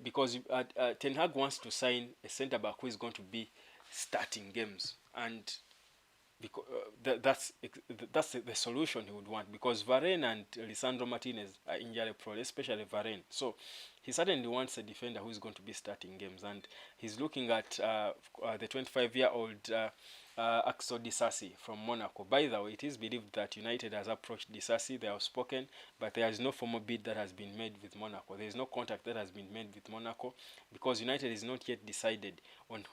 because Ten Hag wants to sign a centre back who is going to be starting games, and because that's the solution he would want, because Varane and Lisandro Martinez are injury prone, especially Varane. So he certainly wants a defender who is going to be starting games, and he's looking at the 25-year-old Axel Disasi from Monaco. By the way, it is believed that United has approached Disasi. They have spoken, but there is no formal bid that has been made with Monaco. There is no contact that has been made with Monaco, because United is not yet decided on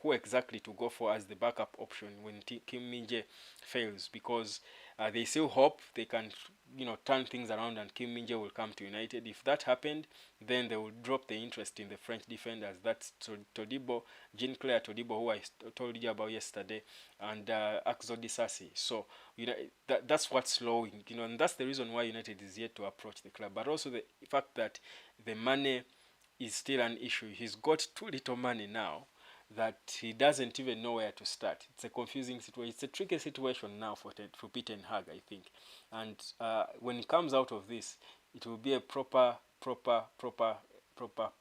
who exactly to go for as the backup option when Kim Min-jae fails, because they still hope they can, turn things around and Kim Min-jae will come to United. If that happened, then they will drop the interest in the French defenders. That's Todibo, Jean-Claire Todibo, who I told you about yesterday, and Axel Disasi. So that's what's slowing, and that's the reason why United is yet to approach the club. But also the fact that the money is still an issue. He's got too little money now that he doesn't even know where to start. It's a confusing situation. It's a tricky situation now for Peter Ten Hag, I think. And when he comes out of this, it will be a proper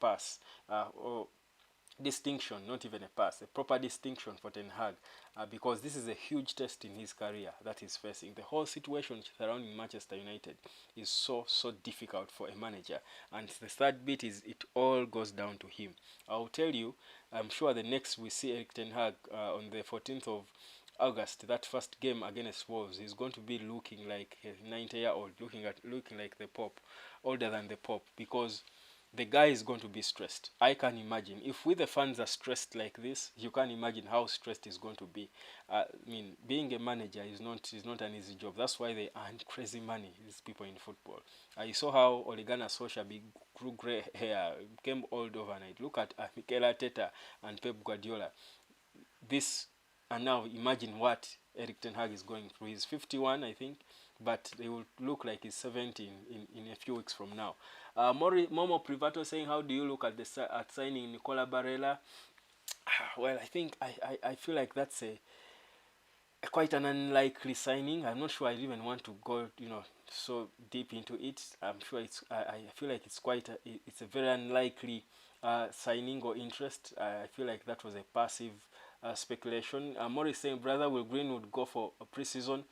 pass, or distinction, not even a pass, a proper distinction for Ten Hag, because this is a huge test in his career that he's facing. The whole situation surrounding Manchester United is so difficult for a manager, and the third bit is it all goes down to him. I'll tell you, I'm sure the next we see Erik Ten Hag on the 14th of August, that first game against Wolves, he's going to be looking like a 90-year-old, looking like the Pope, older than the Pope, because the guy is going to be stressed. I can imagine. If we the fans are stressed like this, you can imagine how stressed he's going to be. I mean, being a manager is not an easy job. That's why they earn crazy money, these people in football. You saw how Ole Gunnar Solskjaer grew grey hair, became old overnight. Look at Mikel Arteta and Pep Guardiola. This, and now imagine what Erik Ten Hag is going through. He's 51, I think, but they will look like he's 70 in a few weeks from now. Momo Privato saying, how do you look at at signing Nicola Barella? Well, I think I feel like that's a quite an unlikely signing. I'm not sure I even want to go so deep into it. I'm sure I feel like it's a very unlikely signing or interest. I feel like that was a passive speculation. Morris saying, brother, will Greenwood go for a preseason?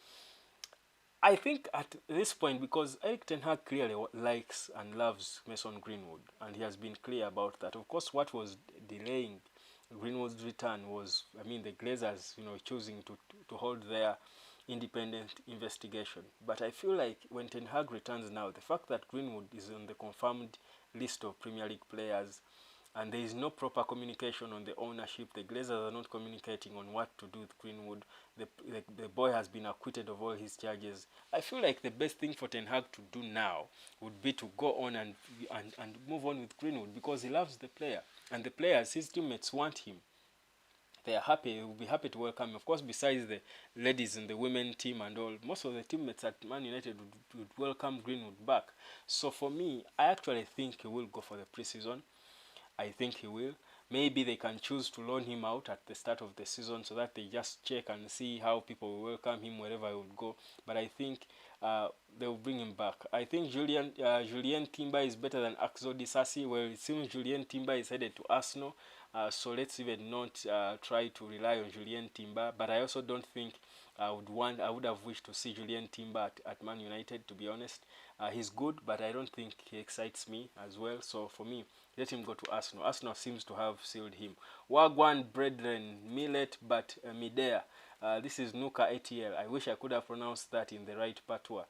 I think at this point, because Erik Ten Hag clearly likes and loves Mason Greenwood, and he has been clear about that. Of course, what was delaying Greenwood's return was, the Glazers, choosing to hold their independent investigation. But I feel like when Ten Hag returns now, the fact that Greenwood is on the confirmed list of Premier League players, and there is no proper communication on the ownership. The Glazers are not communicating on what to do with Greenwood. The boy has been acquitted of all his charges. I feel like the best thing for Ten Hag to do now would be to go on and move on with Greenwood, because he loves the player, and the players, his teammates, want him. They are happy. They will be happy to welcome him. Of course, besides the ladies and the women team and all, most of the teammates at Man United would welcome Greenwood back. So for me, I actually think he will go for the preseason. I think he will. Maybe they can choose to loan him out at the start of the season so that they just check and see how people will welcome him wherever he would go. But I think they will bring him back. I think Julien Timber is better than Axel Disasi. Well, it seems Julien Timber is headed to Arsenal. So let's even not try to rely on Julien Timber. But I also don't think I would have wished to see Julien Timber at Man United, to be honest. He's good, but I don't think he excites me as well. So for me, let him go to Arsenal. Arsenal seems to have sealed him. Wagwan brethren, millet but midea. This is Nuka ATL. I wish I could have pronounced that in the right patois.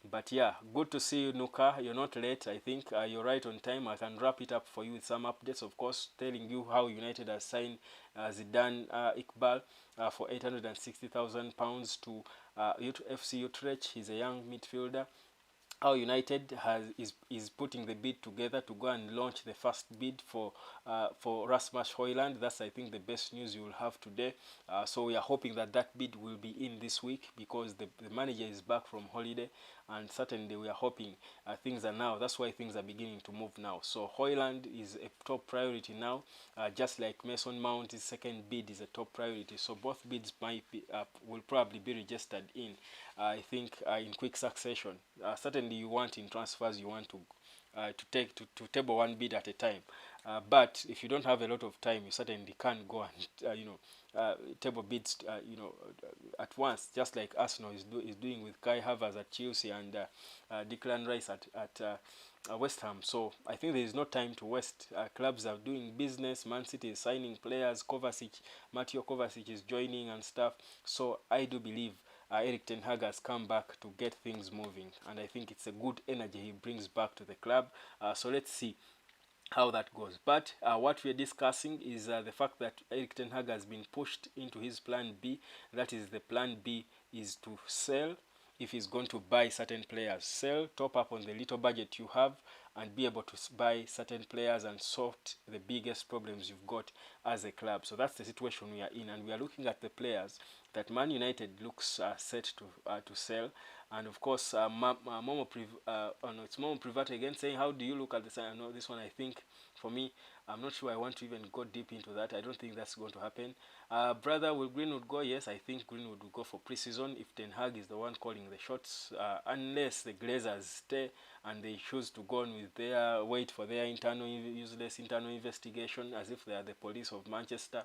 But yeah, good to see you, Nuka. You're not late. I think you're right on time. I can wrap it up for you with some updates, of course, telling you how United has signed Zidane Iqbal for £860,000 to FC Utrecht. He's a young midfielder. How United is putting the bid together to go and launch the first bid for Rasmus Højlund. That's, I think, the best news you will have today. So we are hoping that bid will be in this week, because the manager is back from holiday, and certainly we are hoping things are now. That's why things are beginning to move now. So Højlund is a top priority now, just like Mason Mount's second bid is a top priority. So both bids will probably be registered in, I think, in quick succession. Certainly certainly you want in transfers, you want to table one bid at a time. But if you don't have a lot of time, you certainly can't go and table bids at once, just like Arsenal is doing with Kai Havertz at Chelsea and Declan Rice at West Ham. So I think there is no time to waste. Clubs are doing business. Man City is signing players. Mateo Kovacic is joining and stuff. So I do believe Erik Ten Hag has come back to get things moving, and I think it's a good energy he brings back to the club. So let's see how that goes. But what we're discussing is the fact that Erik Ten Hag has been pushed into his plan B. That is, the plan B is to sell if he's going to buy certain players. Sell, top up on the little budget you have, and be able to buy certain players and sort the biggest problems you've got as a club. So that's the situation we are in, and we are looking at the players that Man United looks set to sell. And of course, it's Momo Privat again saying, how do you look at this? I know this one, I think, for me, I'm not sure I want to even go deep into that. I don't think that's going to happen. Brother, will Greenwood go? Yes, I think Greenwood will go for pre-season if Ten Hag is the one calling the shots, unless the Glazers stay and they choose to go on with wait for their useless internal investigation as if they are the police of Manchester.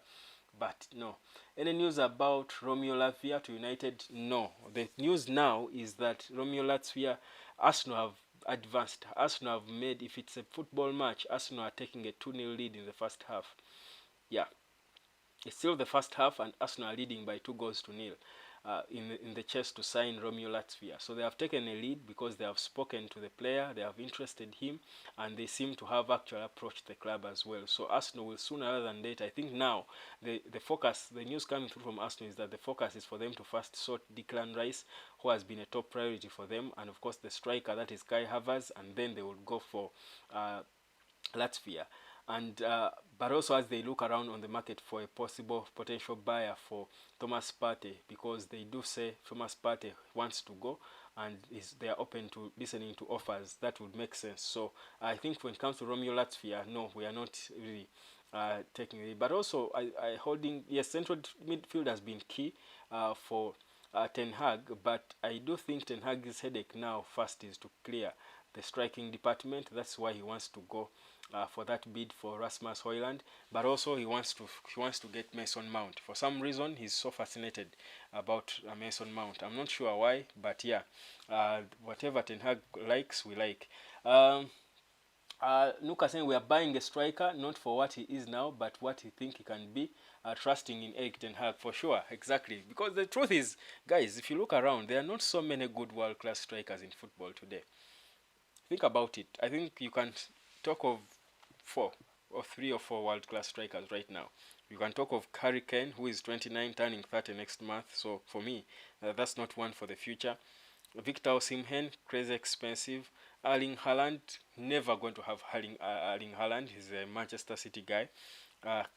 But no. Any news about Romeo Latvia to United? No. The news now is that Romeo Latvia, Arsenal have advanced. Arsenal have made, if it's a football match, Arsenal are taking a 2-0 lead in the first half. Yeah. It's still the first half, and Arsenal are leading by 2-0 in the chase to sign Romeo Latvia. So they have taken a lead because they have spoken to the player, they have interested him, and they seem to have actually approached the club as well. So Arsenal will sooner rather than later. I think now the focus, the news coming through from Arsenal is that the focus is for them to first sort Declan Rice, who has been a top priority for them, and of course the striker, that is Kai Havertz, and then they will go for Latvia. And but also as they look around on the market for a possible potential buyer for Thomas Partey, because they do say Thomas Partey wants to go and they are open to listening to offers. That would make sense. So I think when it comes to Romeo Latvia, no, we are not really taking it. But also I holding, yes, central midfield has been key for Ten Hag, but I do think Ten Hag's headache now first is to clear the striking department. That's why he wants to go for that bid for Rasmus Højlund, but also he wants to get Mason Mount. For some reason, he's so fascinated about Mason Mount. I'm not sure why, but yeah, whatever Ten Hag likes, we like. Nuka saying we are buying a striker not for what he is now, but what he think he can be. Trusting in Erik Ten Hag for sure, exactly. Because the truth is, guys, if you look around, there are not so many good world-class strikers in football today. Think about it. I think you can talk of 3 or 4 world-class strikers right now. You can talk of Harry Kane, who is 29, turning 30 next month. So for me, that's not one for the future. Victor Osimhen, crazy expensive. Erling Haaland, never going to have Erling Haaland. He's a Manchester City guy.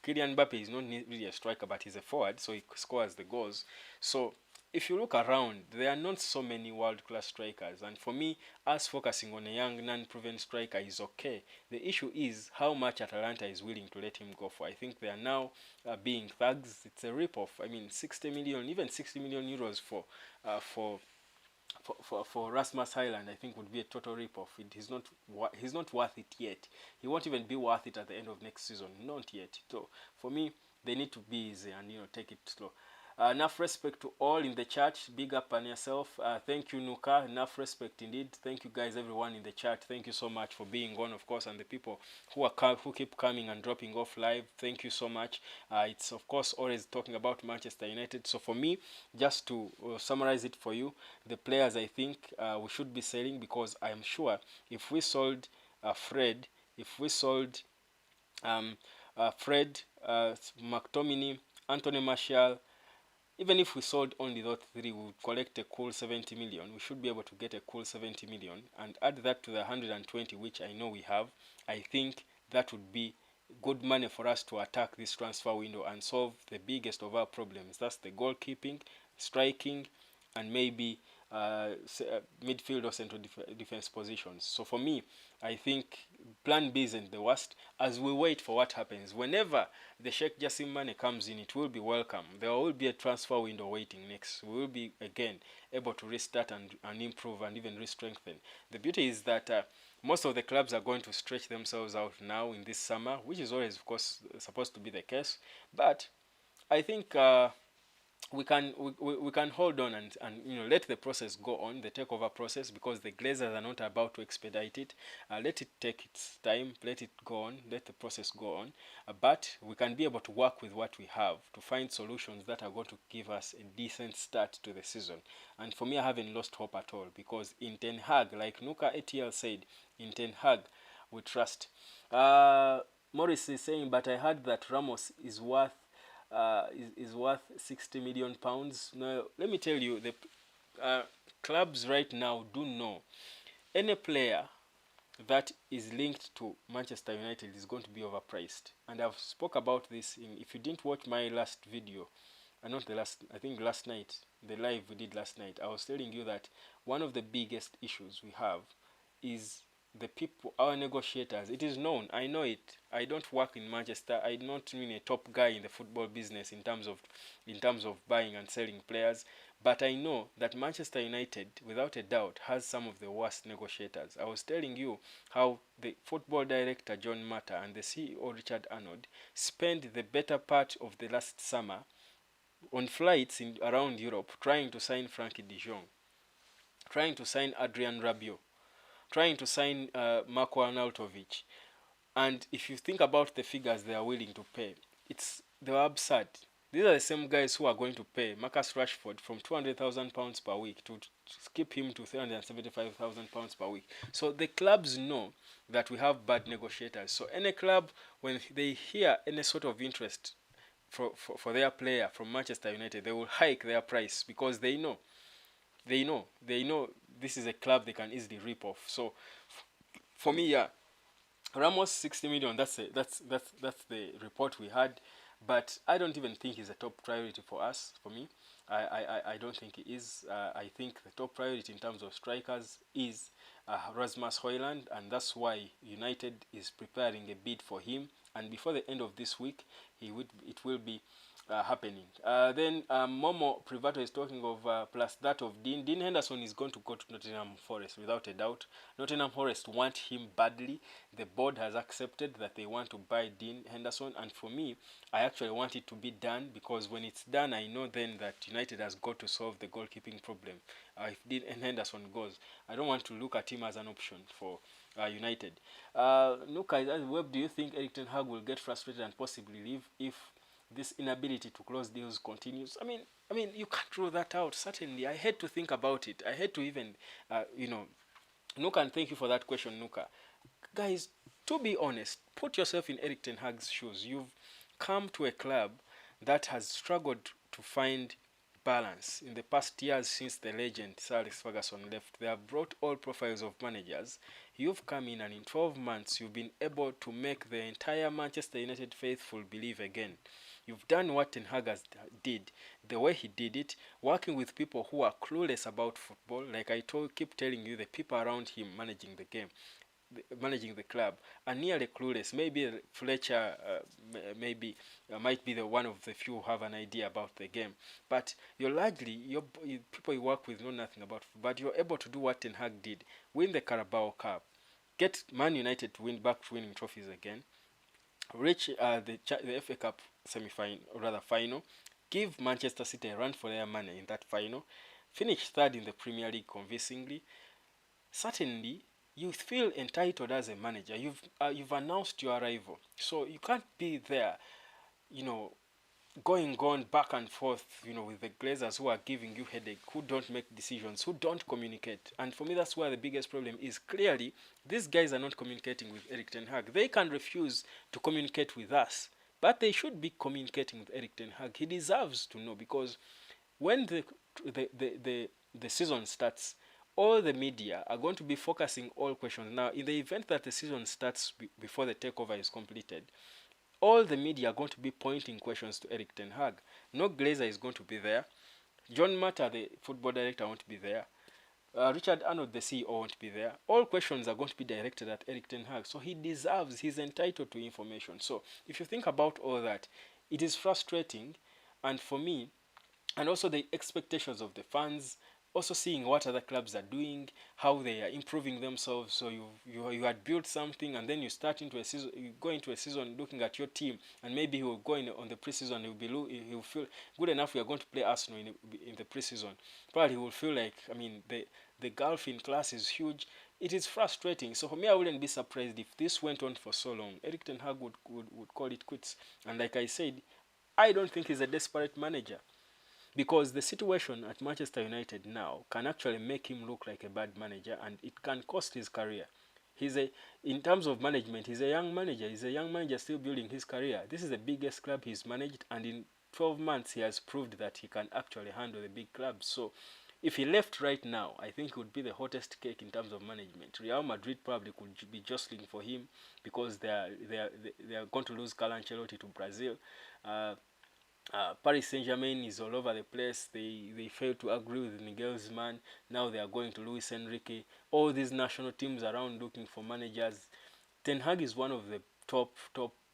Kylian Mbappe is not really a striker, but he's a forward, so he scores the goals. So if you look around, there are not so many world-class strikers, and for me, us focusing on a young, non-proven striker is okay. The issue is how much Atalanta is willing to let him go for. I think they are now being thugs. It's a rip-off. I mean, 60 million, even 60 million euros for Rasmus Højlund, I think would be a total rip-off. He's not worth it yet. He won't even be worth it at the end of next season. Not yet. So for me, they need to be easy and take it slow. Enough respect to all in the chat. Big up on yourself. Thank you, Nuka. Enough respect indeed. Thank you guys, everyone in the chat. Thank you so much for being on, of course, and the people who keep coming and dropping off live. Thank you so much. It's of course always talking about Manchester United. So for me, just to summarize it for you, the players I think we should be selling, because I am sure if we sold Fred, if we sold Fred, McTominay, Anthony Martial, even if we sold only those 3, we would collect a cool 70 million. We should be able to get a cool 70 million and add that to the 120 which I know we have. I think that would be good money for us to attack this transfer window and solve the biggest of our problems. That's the goalkeeping, striking, and maybe midfield or central defense positions. So for me, I think plan B isn't the worst as we wait for what happens. Whenever the Sheikh Jassim Mane comes in, it will be welcome. There will be a transfer window waiting next. We will be again able to restart and improve and even re-strengthen. The beauty is that most of the clubs are going to stretch themselves out now in this summer, which is always, of course, supposed to be the case. But I think we can hold on and let the process go on, the takeover process, because the Glazers are not about to expedite it. Let it take its time, let it go on, let the process go on. But we can be able to work with what we have to find solutions that are going to give us a decent start to the season. And for me, I haven't lost hope at all, because in Ten Hag, like Nuka ATL said, in Ten Hag we trust. Morris is saying, but I heard that Ramos is worth worth 60 million pounds. Now, let me tell you, the clubs right now do know any player that is linked to Manchester United is going to be overpriced. And I've spoke about this if you didn't watch my last video, not the last, I think last night, the live we did last night, I was telling you that one of the biggest issues we have is the people, our negotiators. It is known, I know it. I don't work in Manchester. I'm not really a top guy in the football business in terms of buying and selling players, but I know that Manchester United, without a doubt, has some of the worst negotiators. I was telling you how the football director John Mata and the CEO Richard Arnold spent the better part of the last summer on flights around Europe trying to sign Frankie de Jong, trying to sign Adrian Rabiot, trying to sign Marko Arnautovic. And if you think about the figures they are willing to pay, they are absurd. These are the same guys who are going to pay Marcus Rashford from £200,000 per week to skip him to £375,000 per week. So the clubs know that we have bad negotiators. So any club, when they hear any sort of interest for their player from Manchester United, they will hike their price, because they know this is a club they can easily rip off. So for me, yeah, Ramos 60 million. That's the report we had, but I don't even think he's a top priority for us. For me, I don't think he is. I think the top priority in terms of strikers is Rasmus Højlund, and that's why United is preparing a bid for him. And before the end of this week, it will be happening. Then Momo Privato is talking of plus that of Dean. Dean Henderson is going to go to Nottingham Forest without a doubt. Nottingham Forest want him badly. The board has accepted that they want to buy Dean Henderson, and for me, I actually want it to be done, because when it's done, I know then that United has got to solve the goalkeeping problem. If Dean Henderson goes, I don't want to look at him as an option for United. Nuka, Web, do you think Erik Ten Hag will get frustrated and possibly leave if this inability to close deals continues? I mean, you can't rule that out. Certainly, I hate to think about it. I hate to even, Nuka, and thank you for that question, Nuka. Guys, to be honest, put yourself in Erik Ten Hag's shoes. You've come to a club that has struggled to find balance in the past years since the legend Sir Alex Ferguson left. They have brought all profiles of managers. You've come in, and in 12 months you've been able to make the entire Manchester United faithful believe again. You've done what Ten Hag did, the way he did it, working with people who are clueless about football. Like I keep telling you, the people around him managing the game, managing the club, are nearly clueless. Maybe Fletcher might be the one of the few who have an idea about the game, but you're largely people you work with know nothing about football. But you're able to do what Ten Hag did: win the Carabao Cup, get Man United to win back to winning trophies again, reach the FA Cup semi-final, or rather final, give Manchester City a run for their money in that final, finish third in the Premier League convincingly. Certainly, you feel entitled as a manager. You've announced your arrival, so you can't be there, you know, going on back and forth, with the Glazers who are giving you headache, who don't make decisions, who don't communicate. And for me, that's where the biggest problem is. Clearly, these guys are not communicating with Erik Ten Hag. They can refuse to communicate with us, but they should be communicating with Erik Ten Hag. He deserves to know, because when the season starts, all the media are going to be focusing all questions. Now, in the event that the season starts before the takeover is completed, all the media are going to be pointing questions to Erik Ten Hag. No Glazer is going to be there. John Mata, the football director, won't be there. Richard Arnold, the CEO, won't be there. All questions are going to be directed at Erik Ten Hag. So he deserves, he's entitled to information. So if you think about all that, it is frustrating. And for me, and also the expectations of the fans, also seeing what other clubs are doing, how they are improving themselves. So you had built something, and then you start into a season, you go into a season looking at your team, and maybe he will go in on the preseason, he will feel good enough. We are going to play Arsenal in the preseason. Probably he will feel like, I mean, the gulf in class is huge. It is frustrating. So for me, I wouldn't be surprised if this went on for so long. Erik Ten Hag would call it quits. And like I said, I don't think he's a desperate manager, because the situation at Manchester United now can actually make him look like a bad manager, and it can cost his career. In terms of management, he's a young manager. He's a young manager still building his career. This is the biggest club he's managed, and in 12 months he has proved that he can actually handle the big clubs. So if he left right now, I think it would be the hottest cake in terms of management. Real Madrid probably could be jostling for him, because they are going to lose Carlo Ancelotti to Brazil. Uh, Paris Saint-Germain is all over the place. They failed to agree with Nagelsmann. Now they are going to Luis Enrique. All these national teams around looking for managers. Ten Hag is one of the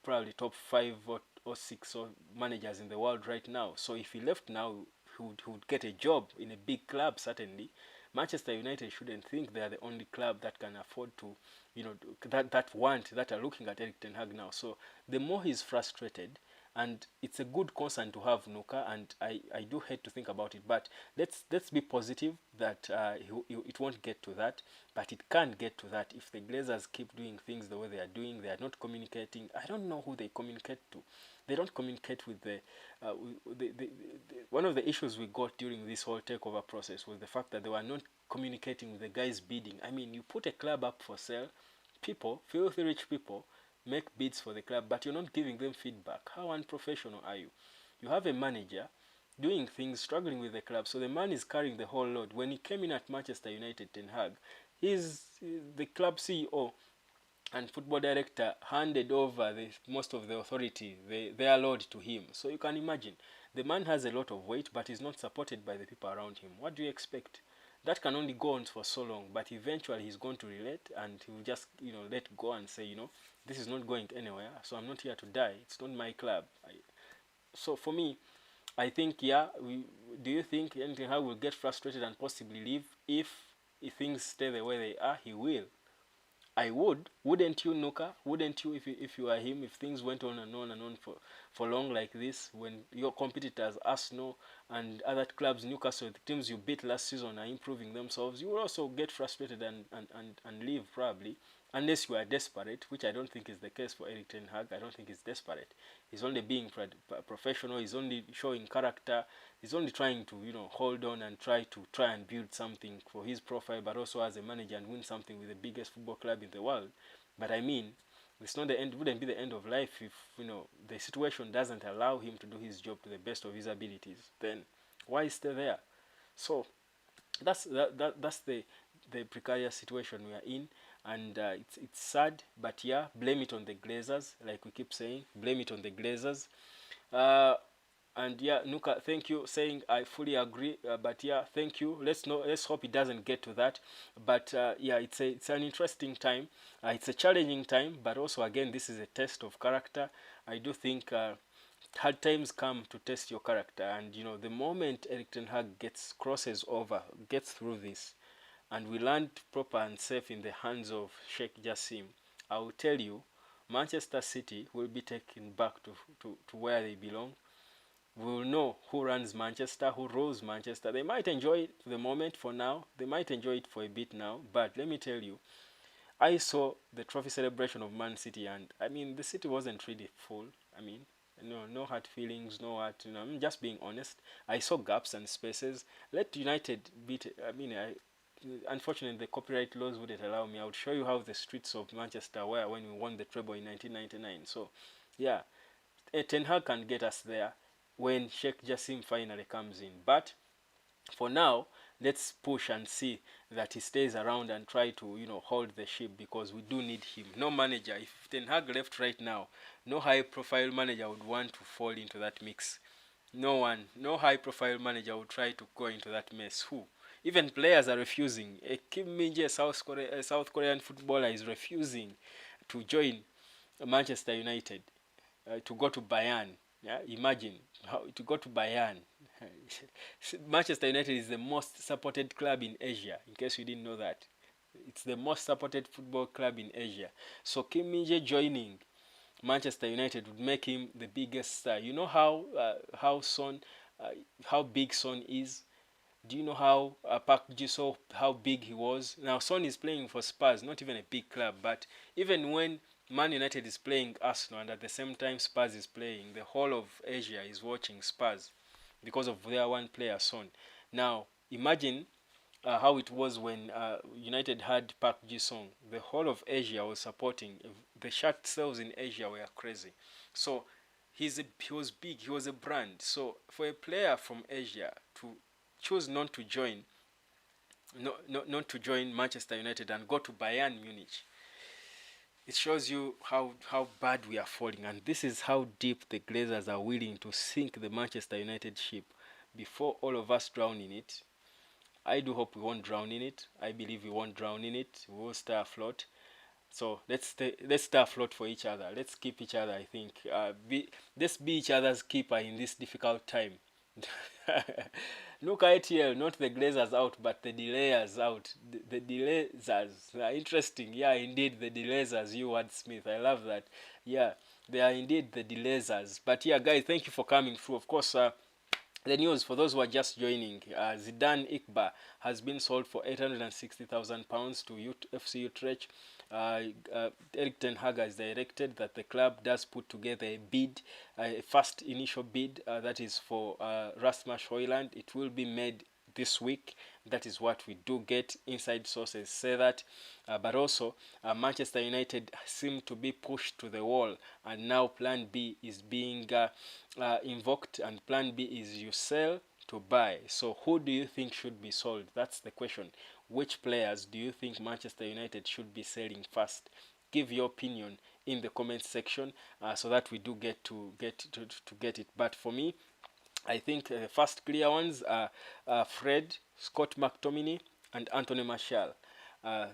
probably top five or six or managers in the world right now. So if he left now, he would get a job in a big club, certainly. Manchester United shouldn't think they are the only club that can afford to, that are looking at Erik Ten Hag now. So the more he's frustrated, and it's a good concern to have, Nuka, and I do hate to think about it, but let's be positive that it won't get to that, but it can get to that if the Glazers keep doing things the way they are doing. They are not communicating. I don't know who they communicate to. They don't communicate with one of the issues we got during this whole takeover process was the fact that they were not communicating with the guys bidding. I mean, you put a club up for sale, people, filthy rich people, make bids for the club, but you're not giving them feedback. How unprofessional are you? You have a manager doing things, struggling with the club, so the man is carrying the whole load. When he came in at Manchester United, Ten Hag, he's the club CEO and football director handed over most of the authority, their load to him. So you can imagine, the man has a lot of weight, but he's not supported by the people around him. What do you expect? That can only go on for so long, but eventually he's going to relate, and he'll just let go and say, this is not going anywhere, so I'm not here to die. It's not my club. So for me, I think, yeah, do you think anything how will get frustrated and possibly leave? If things stay the way they are, he will. I would. Wouldn't you, Nuka? Wouldn't you, if you are him, if things went on and on and on for long like this, when your competitors, Arsenal and other clubs, Newcastle, the teams you beat last season are improving themselves, you will also get frustrated and leave, probably, unless you are desperate, which I don't think is the case for Erik Ten Hag. I don't think he's desperate. He's only being professional. He's only showing character. He's only trying to hold on and try and build something for his profile, but also as a manager, and win something with the biggest football club in the world. But I mean, it's not the end. Wouldn't be the end of life if the situation doesn't allow him to do his job to the best of his abilities. Then why stay there? So that's the precarious situation we are in, and it's sad, but yeah, blame it on the Glazers, like we keep saying, blame it on the Glazers. uh, and yeah, Nuka, thank you, saying I fully agree, but yeah, thank you. Let's hope it doesn't get to that. But yeah, it's an interesting time. It's a challenging time, but also again, this is a test of character. I do think hard times come to test your character, and the moment Erik Ten Hag crosses over, gets through this, and we land proper and safe in the hands of Sheikh Jassim, I will tell you, Manchester City will be taken back to where they belong. We will know who runs Manchester, who rules Manchester. They might enjoy it for the moment, for now. They might enjoy it for a bit now. But let me tell you, I saw the trophy celebration of Man City, and I mean, the city wasn't really full. I mean, no hard feelings, no hard. I'm just being honest. I saw gaps and spaces. Let United beat. I mean, unfortunately, the copyright laws wouldn't allow me. I would show you how the streets of Manchester were when we won the treble in 1999. So, yeah, Ten Hag can get us there when Sheikh Jassim finally comes in. But for now, let's push and see that he stays around and try to hold the ship, because we do need him. No manager, if Ten Hag left right now, no high profile manager would want to fall into that mix. No one, no high profile manager would try to go into that mess. Who? Even players are refusing. Kim Min-jae, South Korean footballer, is refusing to join Manchester United, to go to Bayern. Yeah, imagine how to go to Bayern. Manchester United is the most supported club in Asia. In case you didn't know that, it's the most supported football club in Asia. So Kim Min-jae joining Manchester United would make him the biggest star. You know uh, how big Son is. Do you know how Park Ji-soo, how big he was? Now Son is playing for Spurs, not even a big club, but even when Man United is playing Arsenal and at the same time Spurs is playing, the whole of Asia is watching Spurs because of their one player Son. Now imagine how it was when United had Park Ji-sung. The whole of Asia was supporting. The shirt sales in Asia were crazy. So he was big. He was a brand. So for a player from Asia to choose not to join, not to join Manchester United and go to Bayern Munich, it shows you how bad we are falling. And this is how deep the Glazers are willing to sink the Manchester United ship before all of us drown in it. I do hope we won't drown in it. I believe we won't drown in it. We will stay afloat. So let's stay afloat for each other. Let's keep each other. I think let's be each other's keeper in this difficult time. Look at ATL, not the Glazers out, but the delayers out. The delayers are interesting. Yeah, indeed, the delayers. You wordsmith. I love that. Yeah, they are indeed the delayers. But yeah, guys, thank you for coming through. Of course, the news for those who are just joining: Zidane Ikba has been sold for £860,000 to FC Utrecht. Erik Ten Hag has directed that the club does put together a bid, a first initial bid that is for Rasmus Højlund. It will be made this week. That is what we do get. Inside sources say that. But also, Manchester United seem to be pushed to the wall, and now Plan B is being invoked, and Plan B is you sell to buy. So who do you think should be sold? That's the question. Which players do you think Manchester United should be selling first? Give your opinion in the comments section so that we do get it. But for me, I think the first clear ones are Fred, Scott McTominay, and Anthony Martial.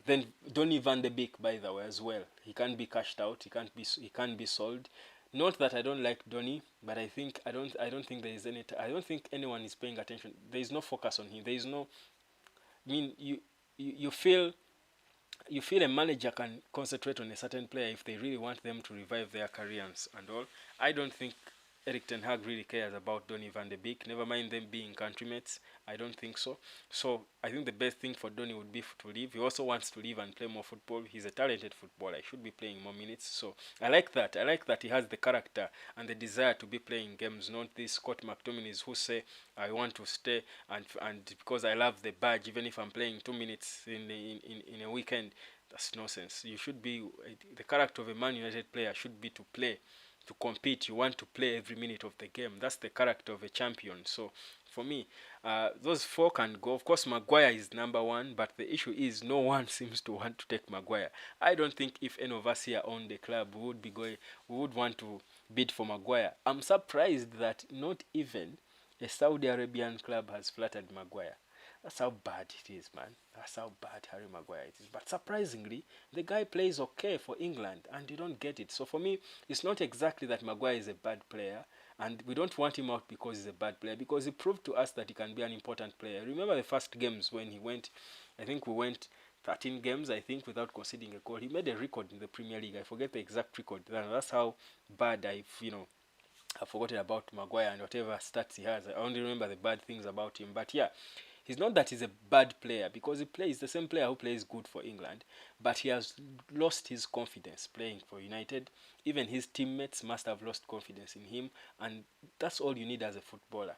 Then Donny van de Beek, by the way, as well. He can't be cashed out. He can't be sold. Not that I don't like Donny, but I don't think there is any. I don't think anyone is paying attention. There is no focus on him. There is no. I mean, you feel a manager can concentrate on a certain player if they really want them to revive their careers and all. I don't think Erik Ten Hag really cares about Donny van de Beek. Never mind them being countrymates. I don't think so. So I think the best thing for Donny would be to leave. He also wants to leave and play more football. He's a talented footballer. He should be playing more minutes. So I like that. I like that he has the character and the desire to be playing games. Not these Scott McTominays who say I want to stay and because I love the badge, even if I'm playing 2 minutes in a weekend. That's nonsense. You should be the character of a Man United player should be to play, to compete. You want to play every minute of the game. That's the character of a champion. So for me, those four can go. Of course, Maguire is number one, but the issue is no one seems to want to take Maguire. I don't think if any of us here own the club, we would want to bid for Maguire. I'm surprised that not even a Saudi Arabian club has flattered Maguire. That's how bad it is, man. That's how bad Harry Maguire it is. But surprisingly, the guy plays okay for England, and you don't get it. So for me, it's not exactly that Maguire is a bad player, and we don't want him out because he's a bad player, because he proved to us that he can be an important player. Remember the first games when he went, I think we went 13 games, I think, without conceding a goal. He made a record in the Premier League. I forget the exact record. That's how bad I've forgotten about Maguire and whatever stats he has. I only remember the bad things about him. But yeah, he's not that he's a bad player, because he plays the same player who plays good for England, but he has lost his confidence playing for United. Even his teammates must have lost confidence in him, and that's all you need as a footballer.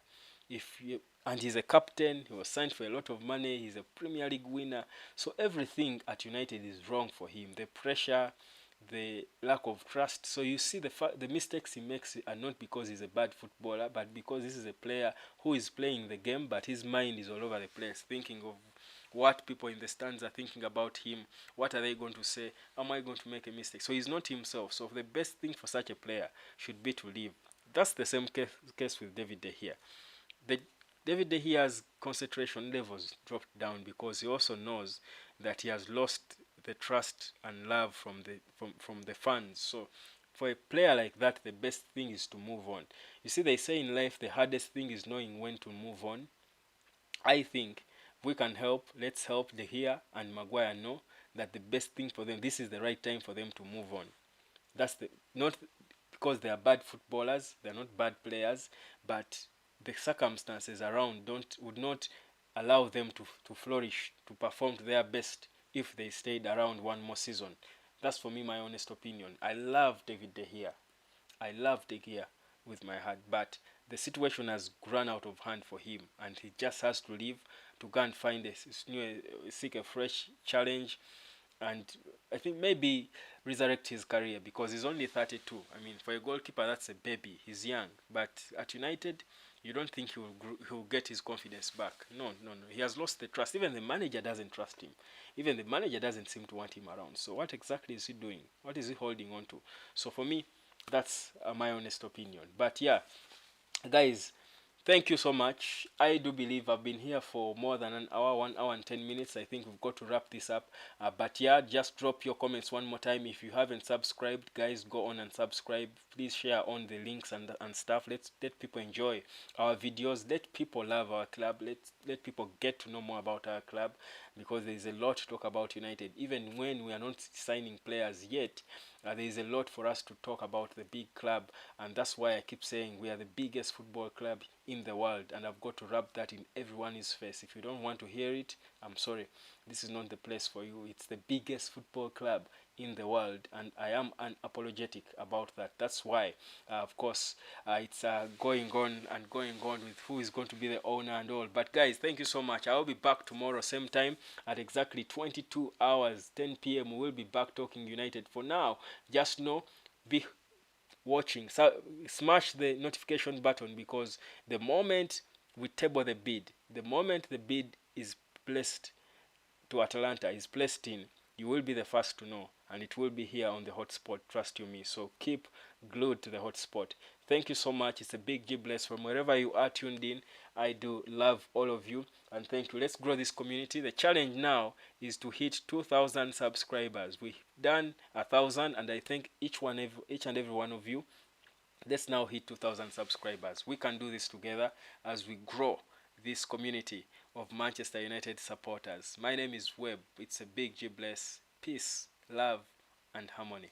And he's a captain. He was signed for a lot of money. He's a Premier League winner. So everything at United is wrong for him. The pressure, the lack of trust. So you see the mistakes he makes are not because he's a bad footballer, but because this is a player who is playing the game, but his mind is all over the place, thinking of what people in the stands are thinking about him. What are they going to say? Am I going to make a mistake? So he's not himself. So the best thing for such a player should be to leave. That's the same case with David De Gea. The David De Gea's concentration levels dropped down because he also knows that he has lost the trust and love from the fans. So for a player like that, the best thing is to move on. You see, they say in life the hardest thing is knowing when to move on. I think if we can help, let's help De Gea and Maguire know that the best thing for them, this is the right time for them to move on. That's the not because they are bad footballers, they're not bad players, but the circumstances around don't would not allow them to flourish, to perform to their best if they stayed around one more season. That's for me my honest opinion. I love David De Gea. I love De Gea with my heart, but the situation has run out of hand for him, and he just has to leave to go and find seek a fresh challenge, and I think maybe resurrect his career because he's only 32. I mean, for a goalkeeper, that's a baby. He's young, but at United, you don't think he'll get his confidence back. No, no, no. He has lost the trust. Even the manager doesn't trust him. Even the manager doesn't seem to want him around. So what exactly is he doing? What is he holding on to? So for me, that's my honest opinion. But yeah, guys, thank you so much. I do believe I've been here for more than an hour, 1 hour and 10 minutes. I think we've got to wrap this up. But yeah, just drop your comments one more time. If you haven't subscribed, guys, go on and subscribe. Please share on the links and stuff. Let people enjoy our videos. Let people love our club. Let people get to know more about our club because there is a lot to talk about United. Even when we are not signing players yet, there is a lot for us to talk about the big club, and that's why I keep saying we are the biggest football club in the world, and I've got to rub that in everyone's face. If you don't want to hear it, I'm sorry. This is not the place for you. It's the biggest football club in the world, and I am unapologetic about that. That's why, of course, it's going on and going on with who is going to be the owner and all. But guys, thank you so much. I will be back tomorrow, same time at exactly 22 hours, 10 p.m. We will be back talking United. For now, just know, be watching, so smash the notification button because the moment we table the bid, the moment the bid is placed to Atalanta, is placed in, you will be the first to know, and it will be here on the hotspot, trust you me. So keep glued to the hotspot. Thank you so much. It's a big G bless from wherever you are tuned in. I do love all of you, and thank you. Let's grow this community. The challenge now is to hit 2,000 subscribers. We've done 1,000, and I think each and every one of you, let's now hit 2,000 subscribers. We can do this together as we grow this community of Manchester United supporters. My name is Webb. It's a big G bless. Peace, love, and harmony.